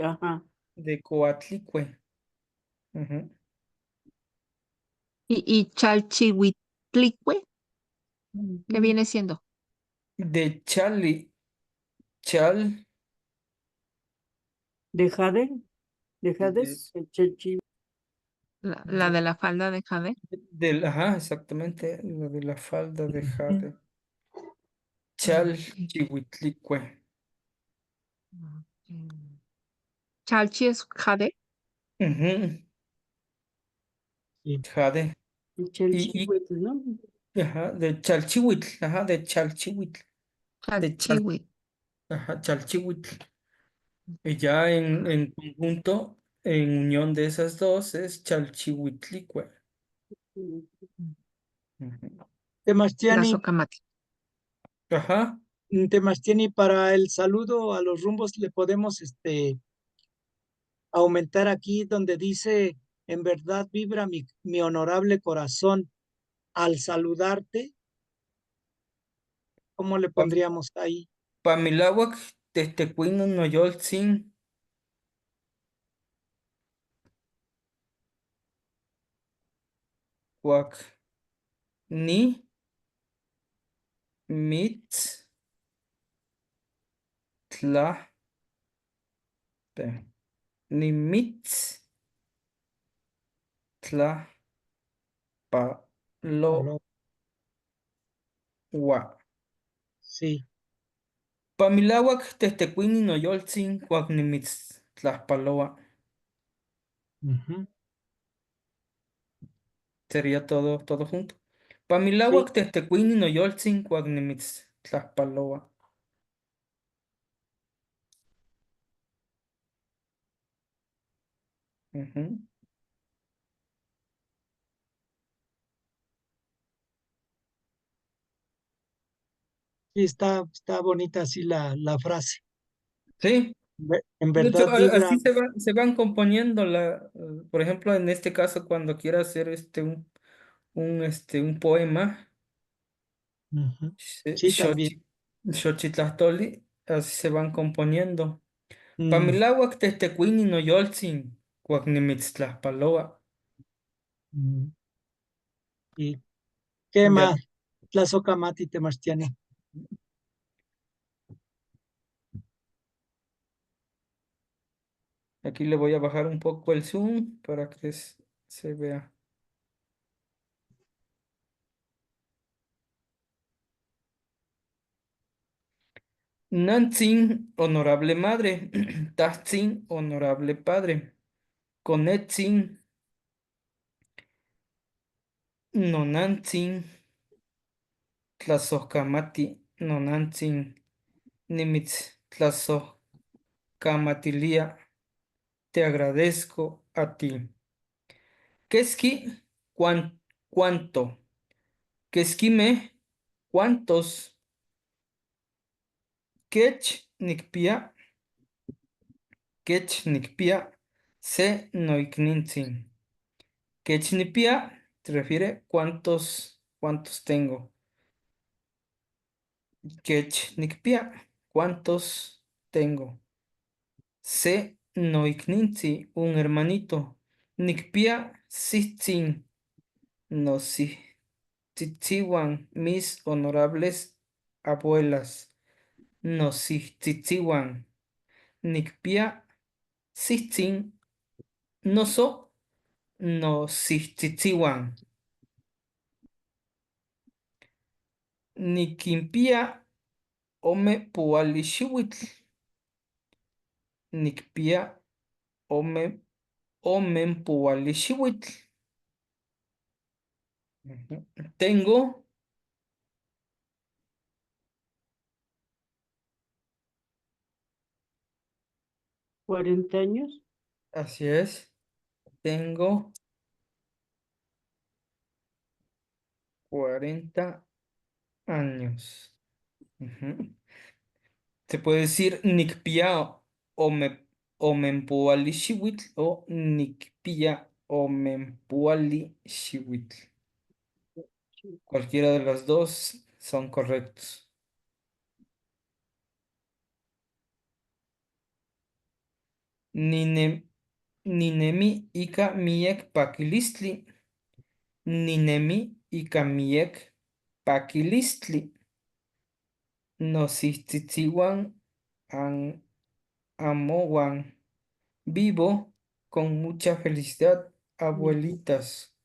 ajá. de Coatlicue. Ujú. Y Chalchihuitlicue, ¿qué Ujú. viene siendo? De Chali, Chal, De de, Jades, el Chalchi. La de la falda de Jade. ajá, exactamente, lo de la falda de Jade. Chal, Ok. Chihuitlicue. Chalchi es Jade. Ujú. Sí. Jade. El Y, Chalchihuitl, ¿no? ajá, de Chalchihuitl, ajá, de Chalchihuitl, de Chal, Chalchihuit. ajá, Chalchihuitl. Y ya en conjunto, en unión de esas dos, es Chalchihuitlicue. Ujú. La Temastiani, Socamati. Ajá, Temastiani, para el saludo a los rumbos le podemos aumentar aquí donde dice, en verdad vibra mi honorable corazón. Al saludarte, ¿cómo le Pa- pondríamos ahí? Pamiláhuac, Testecuino, Noyoltzin, Cuac, Ni, Mitz, Tla, espera, Ni Mitz, Tla, Pa, Lo, Aló, Wa. sí, Pamiláhuac, Testecuini, Noyoltzin, Cuac, Nimitz, Tlaspaloa. Ujú. Sería todo junto. Sí, Pamilawak tehtecuini no yoltzin cuagnimitz tlaspaloa. Ujú. sí, está bonita así la frase. Sí, En de hecho, verdad vibra. así se van componiendo por ejemplo, en este caso, cuando quiera hacer un poema, Ujú. Sí, también. Xochitlastoli, así se van componiendo. Mm, Pamilawak tehtecuini no yoltzin cuagnimitz tlaspaloa. mm. ¿Y qué Ya, más? Tlazocamati Temastiani. aquí le voy a bajar un poco el zoom para que se vea. Nantzin, honorable madre. Tahtzin, honorable padre. Conetzin, nonantzin. Tlazocamati, nonantzin. Nimitz, tlazocamatilia. Te agradezco a ti. Keski, cuánto. Keskime, cuántos. Kech, nikpia. Kech, nikpia. Se, noiknintzin. Quechnipia se refiere cuántos tengo. Quechnipia, cuántos tengo. Se noikninzi, un hermanito. Nikpia sitzin, no si tzitziwan, mis honorables abuelas. No si tzitziwan. Nikpia sitzin, no so, no si tzitziwan. Nikimpia ome pualishiwitl. Nikpia ome omen pualishiwitl. Ujú. Tengo, 40 años. así es, tengo 40 años. Ujú. Se puede decir Nikpia ome omen pualishiwitl o Nikpia omen pualishiwitl. Cualquiera de los dos son correctos. Nine, ninemi ika miek pakilistli. Ninemi ika miek pakilistli. Nosihtzitziuan an amowan. Vivo con mucha felicidad, abuelitas,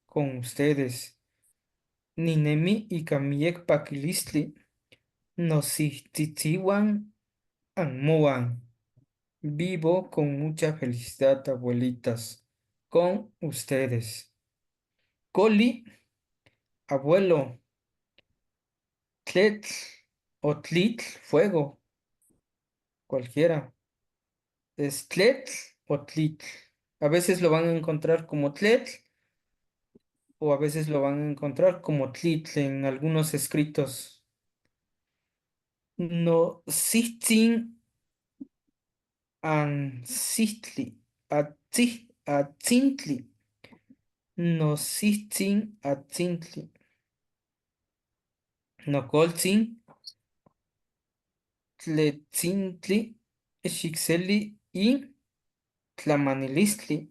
con ustedes. Ninemi ika miek pakilistli. Nosihtzitziuan amowan. Vivo con mucha felicidad, abuelitas, con ustedes. Coli, abuelo. Tletl o tlitl, fuego, cualquiera. Es tletl o tlitl. A veces lo van a encontrar como tletl o a veces lo van a encontrar como tlitl en algunos escritos. No, sitzin an sitli, atzintli. No sitzin atzintli. No colzin tletzintli, xixeli y tlamanilistli.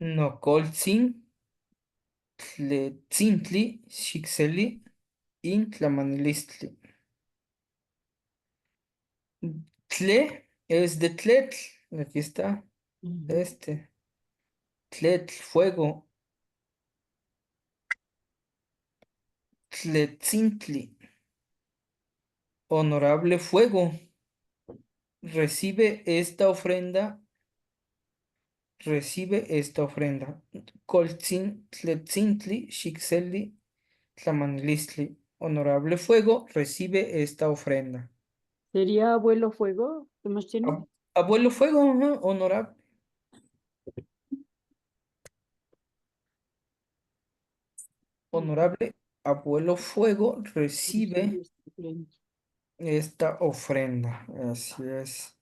No colzin tletzintli, xixeli y tlamanilistli. Tle es de tletl. Aquí está. Ujú. Este. Tletl, fuego. Tletzintli. Honorable fuego. Recibe esta ofrenda recibe esta ofrenda. Coltzin tletzintli xixeli tlamanilistli. Honorable fuego, recibe esta ofrenda. ¿Sería abuelo fuego? ¿Qué más tiene? Abuelo fuego, ajá, honorable. Honorable abuelo fuego, recibe esta ofrenda. Así es.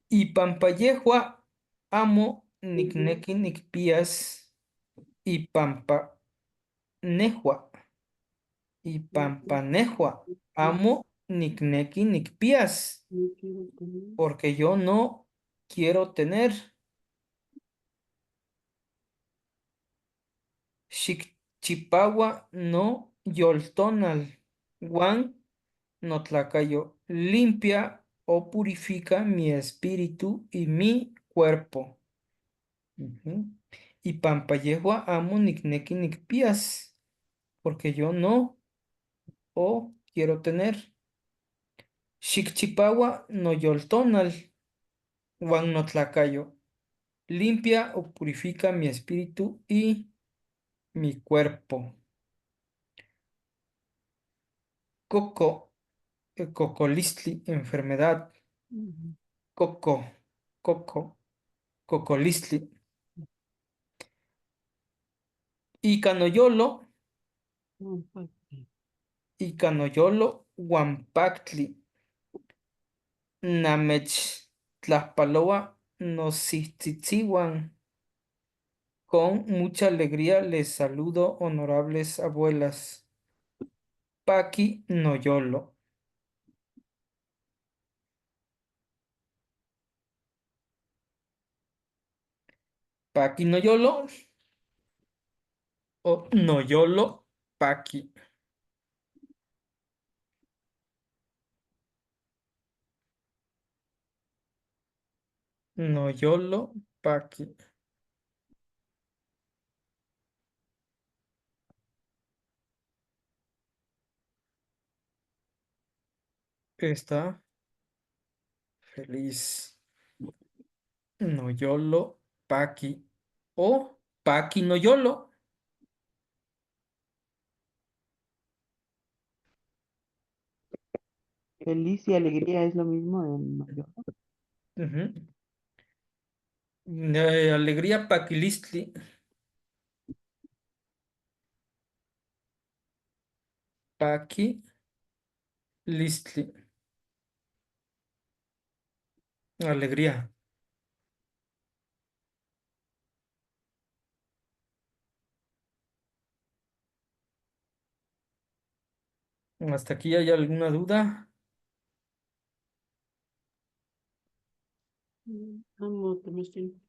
Y pampayejua amo nicnequi nicpías y pampanejua y pampanejua amo nicnequi nicpías, porque yo no quiero tener xicchipagua no yoltonal guan no tlacayo limpia o purifica mi espíritu y mi cuerpo. Ujú. Y pampayehua amo nicnequi nicpías, porque yo no o quiero tener. Xicchipagua no yoltonal, guan no tlacayo. Limpia o purifica mi espíritu y mi cuerpo. Coco, cocolistli, enfermedad. Coco, coco, cocolistli. Y canoyolo, guampactli. Namech tlaspaloa nosihtzitziuan. Con mucha alegría les saludo, honorables abuelas. Paqui Noyolo. Paqui Noyolo o Noyolo Paqui. Noyolo Paqui. Está feliz. Noyolo Paqui o Paqui Noyolo. Feliz y alegría es lo mismo en mayor. Ujú. Alegría Paquilistli. Paqui Listli. Alegría. ¿Hasta aquí hay alguna duda? Amo Temestín.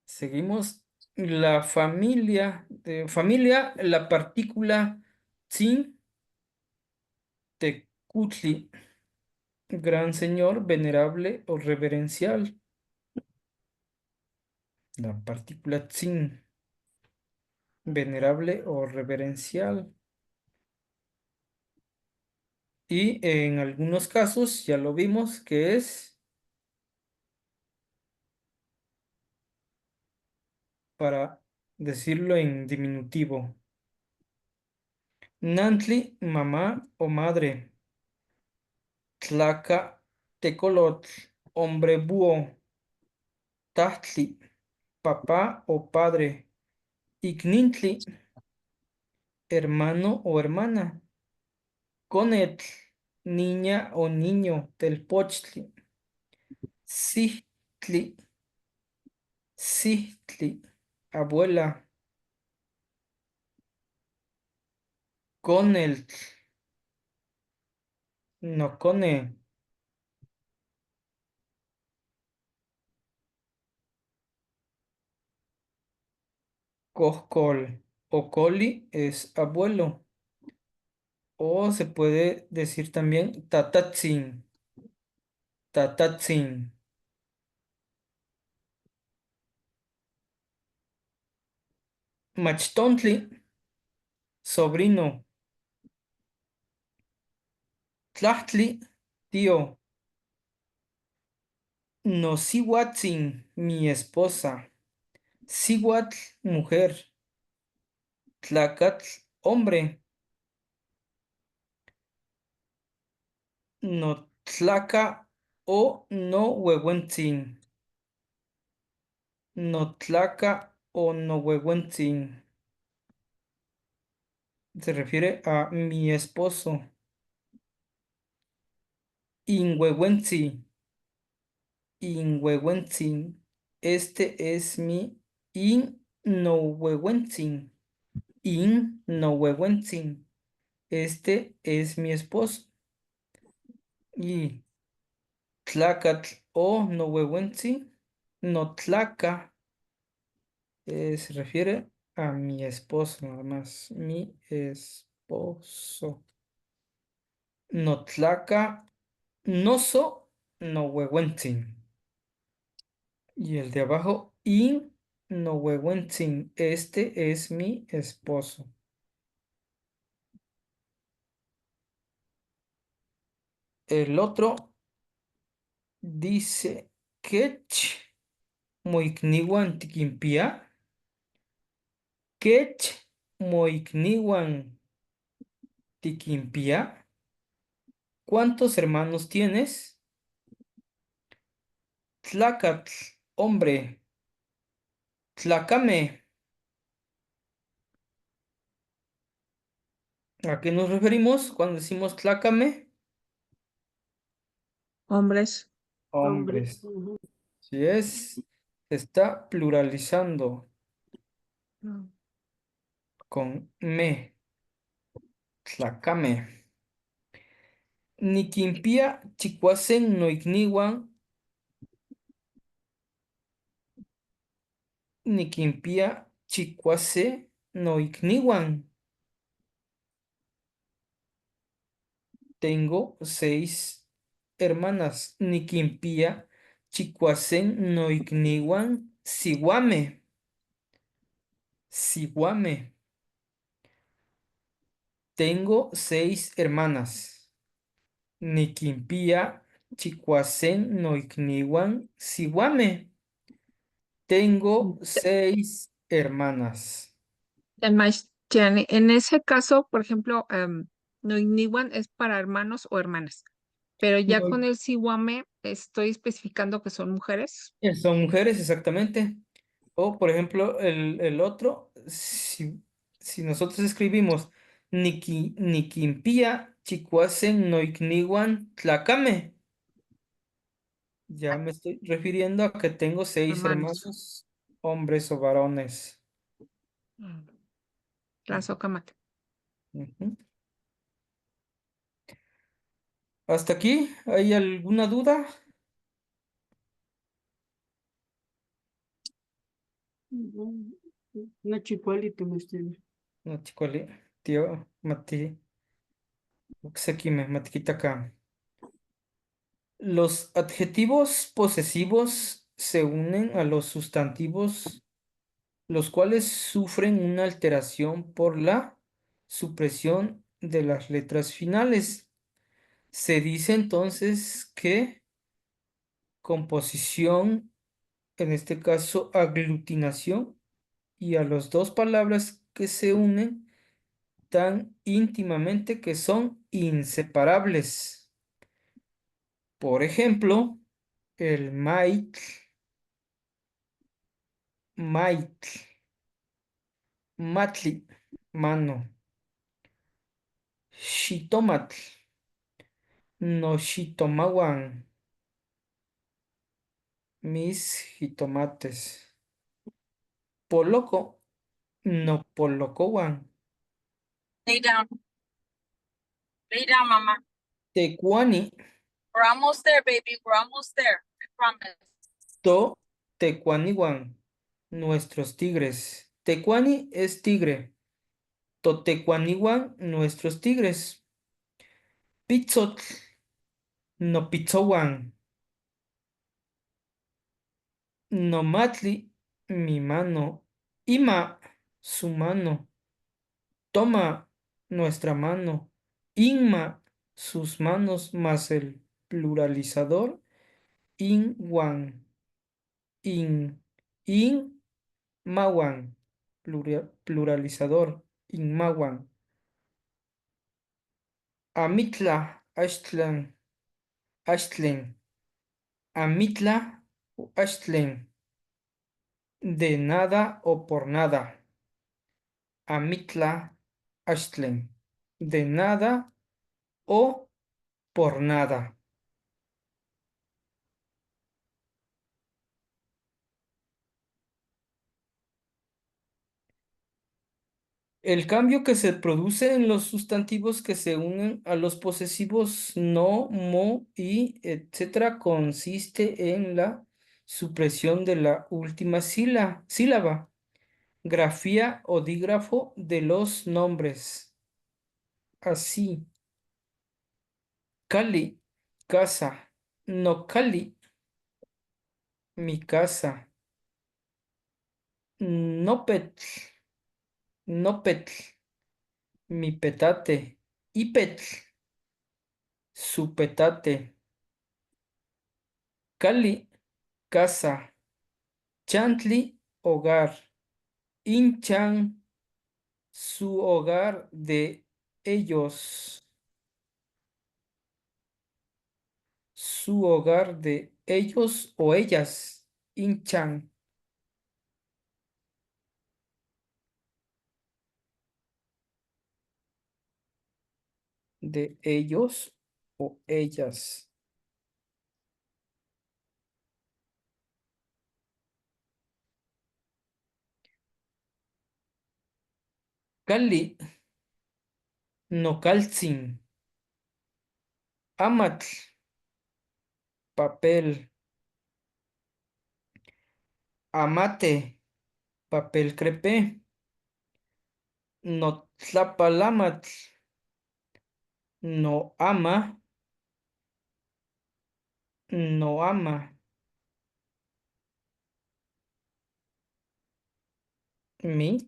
Seguimos. La familia, la partícula tzin tecutli, gran señor, venerable o reverencial. La partícula tzin, venerable o reverencial. Y en algunos casos, ya lo vimos, que es para decirlo en diminutivo. Nantli, mamá o madre. Tlaca, tecolotl, hombre búho. Tahtli, papá o padre. Ignintli, hermano o hermana. Conetl, niña o niño. Telpochtli. Sihtli, sihtli, abuela. Coneltl, no cone. Coscol o coli es abuelo. O se puede decir también tatatzin. Tatatzin. Machtontli, sobrino. Tlahtli, tío. No Sihuatzin, mi esposa. Sihuatl, mujer. Tlacatl, hombre. No tlaca o no huehuentzin. No tlaca o no huehuentzin. Se refiere a mi esposo. Inhuehuentzi. Inhuehuentzin. Este es mi innohuehuentzin. Innohuehuentzin. Este es mi esposo. Y tlacatl o nohuehuentzin. No tlaca. Se refiere a mi esposo, nada más. Mi esposo. No tlaca. No so. No huehuentzin. Y el de abajo, in no huehuentzin. Este es mi esposo. El otro dice, Kech moikniwan tikimpia. Kech moikniwan tikimpia. ¿Cuántos hermanos tienes? Tlacatl, hombre. Tlacame. ¿A qué nos referimos cuando decimos tlacame? Hombres. Hombre. Hombres. Si es, se está pluralizando Mm. con me. Tlacame. Niquimpia chicuasen noicniwan. Niquimpia chicuase noicniwan. Tengo 6 hermanas. Niquimpia chicuasen noicniwan sihuame. Sihuame. Tengo 6 hermanas. Niquimpia chicuasen noicniwan sihuame. Tengo 6 hermanas. Tiene, en ese caso, por ejemplo, Noiniwan es para hermanos o hermanas, pero ya con No, el Siwame estoy especificando que son mujeres. son mujeres, exactamente. O, por ejemplo, el otro, si nosotros escribimos Niquimpía chicuasen noicniwan tlacame, ya me estoy refiriendo a que tengo 6 Hermanos. hermanos, hombres o varones. Tlazocamate. Ujú. ¿Hasta aquí? ¿Hay alguna duda? Una chicuelita me estoy. No, chicole, tío, Mati, Uxequime, Matiquita acá. Los adjetivos posesivos se unen a los sustantivos, los cuales sufren una alteración por la supresión de las letras finales. Se dice entonces que composición, en este caso aglutinación, y a las dos palabras que se unen tan íntimamente que son inseparables. Por ejemplo, el maitl, maitl, matli, mano, xitomatl, no xitomawan, mis jitomates, poloco, no polocowan, Lay down. Lay down, mama. tecuani, We're almost there, baby. We're almost there. I promise. to tecuaniwan, nuestros tigres. Tecuani es tigre. Totecuaniwan, nuestros tigres. Pizzotl, no pizzowan. Nomatli, mi mano. Ima, su mano. Toma, nuestra mano. Inma, sus manos, más el pluralizador. inwan, inmawan, pluralizador, inmawan, amitla, ashtlen, amitla, ashtlen, de nada o por nada, amitla, ashtlen, de nada o por nada. El cambio que se produce en los sustantivos que se unen a los posesivos no, mo y etcétera consiste en la supresión de la última sílaba, grafía o dígrafo de los nombres. Así, Cali, casa, no Cali, mi casa, Nopetl, Nopetl, mi petate, Ipetl, su petate. Cali, casa, Chantli, hogar, Inchan, su hogar de ellos, su hogar de ellos o ellas, Inchan, de ellos o ellas. Cali, Nocaltzin, Amatl, papel, Amate, papel crepé, Notlapalamatl, no ama, no ama, mi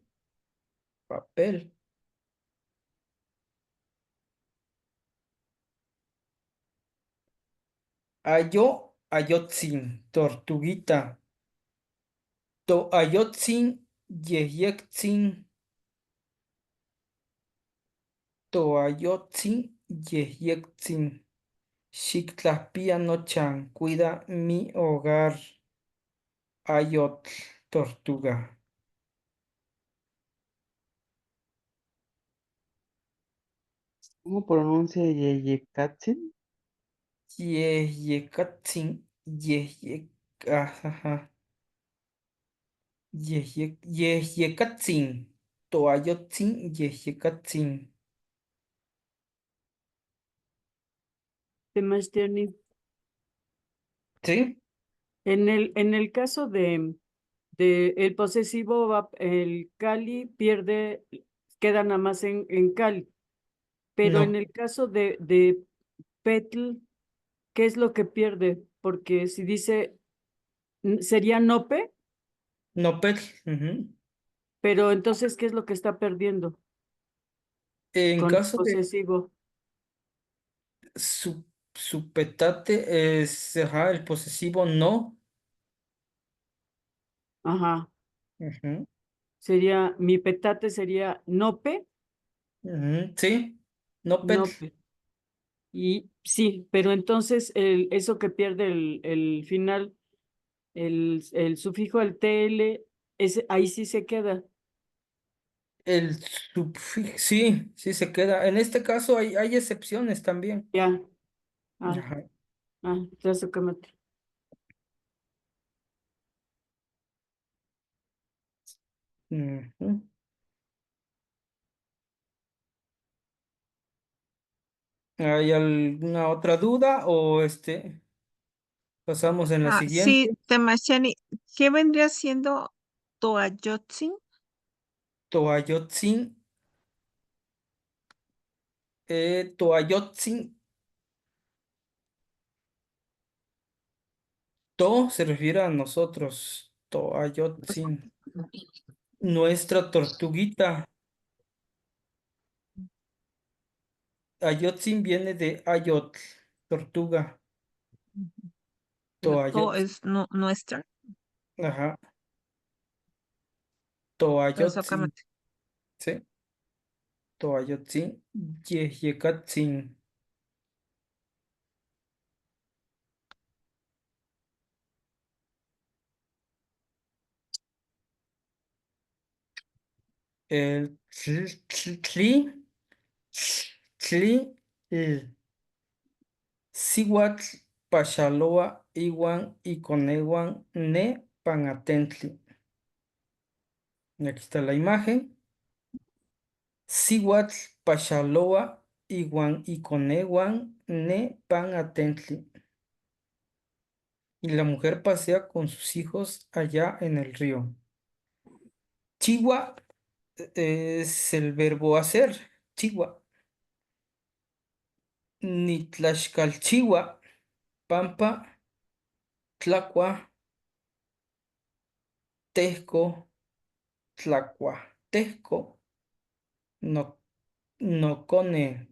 papel. Ayo, ayotzin, tortuguita. To ayotzin, yeyektzin. To ayotzin, yeyektzin. Xictlahpia nochan, cuida mi hogar. Ayotl, tortuga. ¿Cómo pronuncia Yeyekatsin? Yeyekatzin, yeyek. Ajá. Yeyekatzin. To ayotzin, yeyekatzin. Sebastián, ¿Sí? en el caso de el posesivo, el Cali pierde, queda nada más en Cali. Pero en No, el caso de Petl, ¿qué es lo que pierde? Porque si dice, sería Nope, no, Petl. Ujú. pero entonces, ¿qué es lo que está perdiendo En con el caso de posesivo? su petate es ajá, el posesivo no. Ajá, Ujú, sería, mi petate sería Nope, ujú, sí, no pet. Nope. Y sí, pero entonces eso que pierde el final, el sufijo, el TL, ahí sí se queda. El sí, sí se queda. En este caso hay excepciones también. Ya, ah, Ajá, ya sé qué meter. ujú. ¿Hay alguna otra duda o pasamos en la Sí, siguiente? Temachani, ¿qué vendría siendo Toayotzin? Toayotzin, Toayotzin, to se refiere a nosotros. Toayotzin, nuestra tortuguita. Ayotzin viene de ayotl, tortuga. To Toayotl, es nuestra. ajá, Pero Toayotzin, Socamate. ¿sí? Toayotzin, Yeyecatzin. El tli, l. Sihuatl, Pachaloa, Iwan, Iconewan, Ne, Panatentli. Y aquí está la imagen. Sihuatl, Pachaloa, Iwan, Iconewan, Ne, Panatentli. Y la mujer pasea con sus hijos allá en el río. Chihuahua es el verbo hacer. Chihuahua. Nitlaxcalchihuahua, Pampa, Tlacua, Tesco, Tlacuatesco, no, Nocone,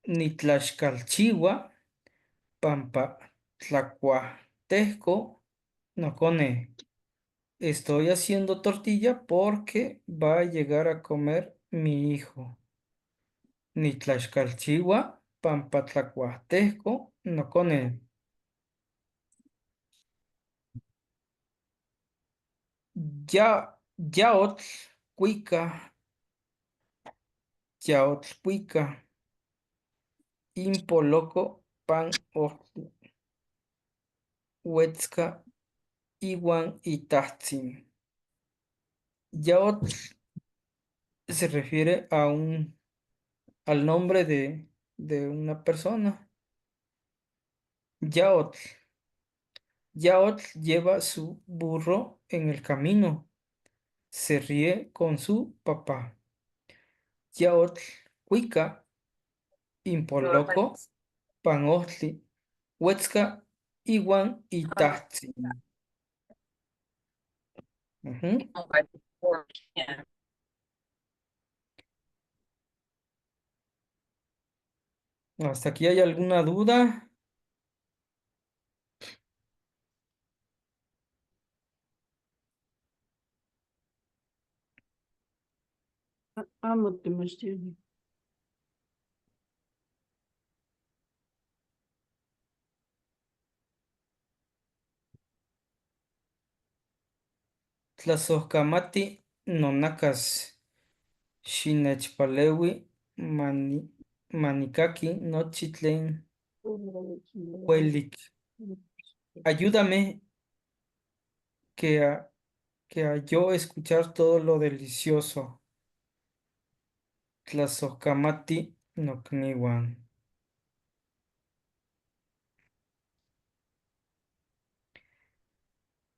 Nitlaxcalchihuahua, Pampa, Tlacuatesco, Nocone. Estoy haciendo tortilla porque va a llegar a comer mi hijo. Nitlaxcalchihuahua, Pampa, Tlacuatesco, Nocone. Ya, yaotl, cuica, yaotl, cuica, impoloco, pan, ojtli, huetzca, iwan, itahtsin. Yaotl se refiere al nombre de una persona. Yaotl. Yaotl lleva su burro en el camino. Se ríe con su papá. Yaotl, cuica, impoloco, panostli, huetzca, iwan, itahtsin. Ujú. ¿Hasta aquí hay alguna duda? Amo Temachtiani. Tlasojkamati nonacas, xinechpaleui, manicaki, nochi tlen uelik. Ayúdame que a yo escuchar todo lo delicioso. Tlasojkamati nokniwan.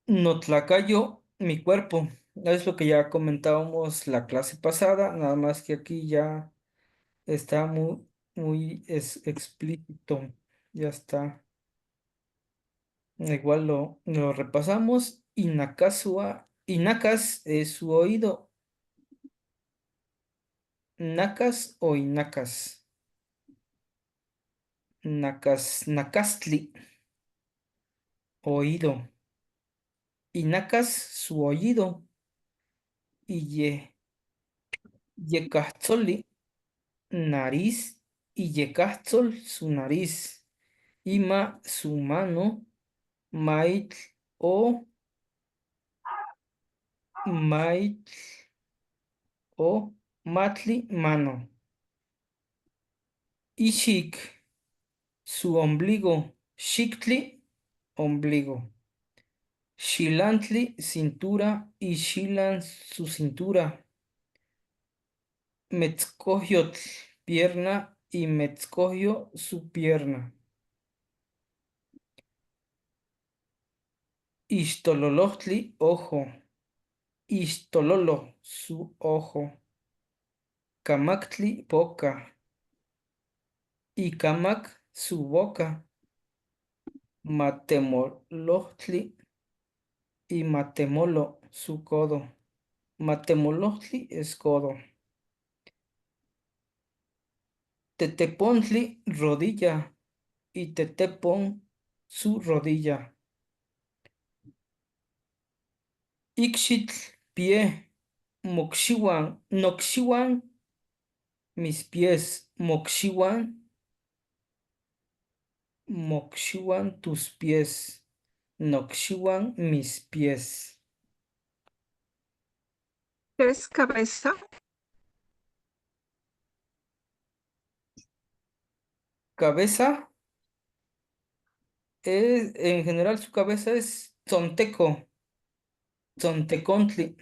Notlacayo, mi cuerpo. Es lo que ya comentábamos la clase pasada, nada más que aquí ya está muy explícito. Ya está. Igual lo repasamos. Inakasua. Inakas es su oído. Nakas o inacas. Nakas, nakastli. Oído. Inacas, su oído. Y yekahtzoli, nariz. Y yekahtzol, su nariz. Ima, su mano. Maitl o maitl o matli, mano. Ishik, su ombligo. Shiktli, ombligo. Shilantli, cintura. Y shilan, su cintura. Metzcohiotl, pierna. Y metzcohio, su pierna. Istololohtli, ojo. Istololo, su ojo. Camaktli, boca. Y camac, su boca. Matemolohtli y matemolo, su codo. Matemolohtli es codo. Tetepontli, rodilla. Y tetepon, su rodilla. Ixchitl, pie. Moxiwan, noxiwan, mis pies. Moxiwan, tus pies. Noxiwan, mis pies. ¿Qué es cabeza? Cabeza es, en general, su cabeza es tzonteco, tzontecontli.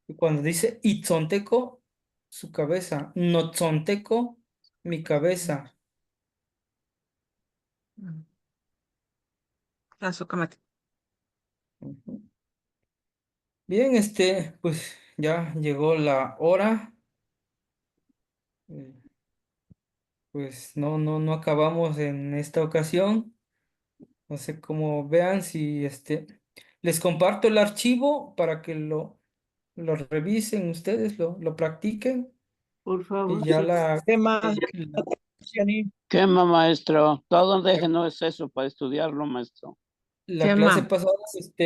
Y cuando dice itzonteco, su cabeza. Notzonteco, mi cabeza. Azúcar. Ujú. Bien, pues ya llegó la hora. Eh, Pues no acabamos en esta ocasión. No sé cómo vean si les comparto el archivo para que lo revisen ustedes, lo practiquen Por y favor, ya sí. Tema, la, Marciani. Quema, maestro. Todo déjenos eso para estudiarlo, maestro. la clase Tema. pasada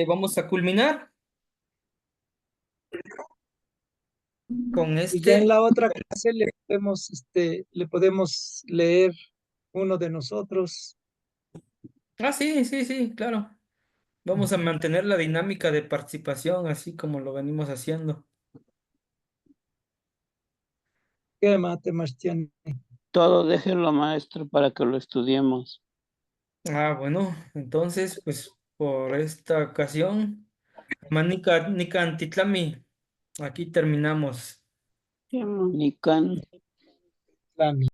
vamos a culminar con Y ya en la otra clase le podemos leer uno de nosotros. Ah, sí, sí, sí, claro. Vamos a mantener la dinámica de participación así como lo venimos haciendo. ¿Qué mate, Marciani? Todo déjenlo, maestro, para que lo estudiemos. Ah, bueno, entonces, pues por esta ocasión, Manica Nicantitlami, aquí terminamos. Qué Nican. Lami.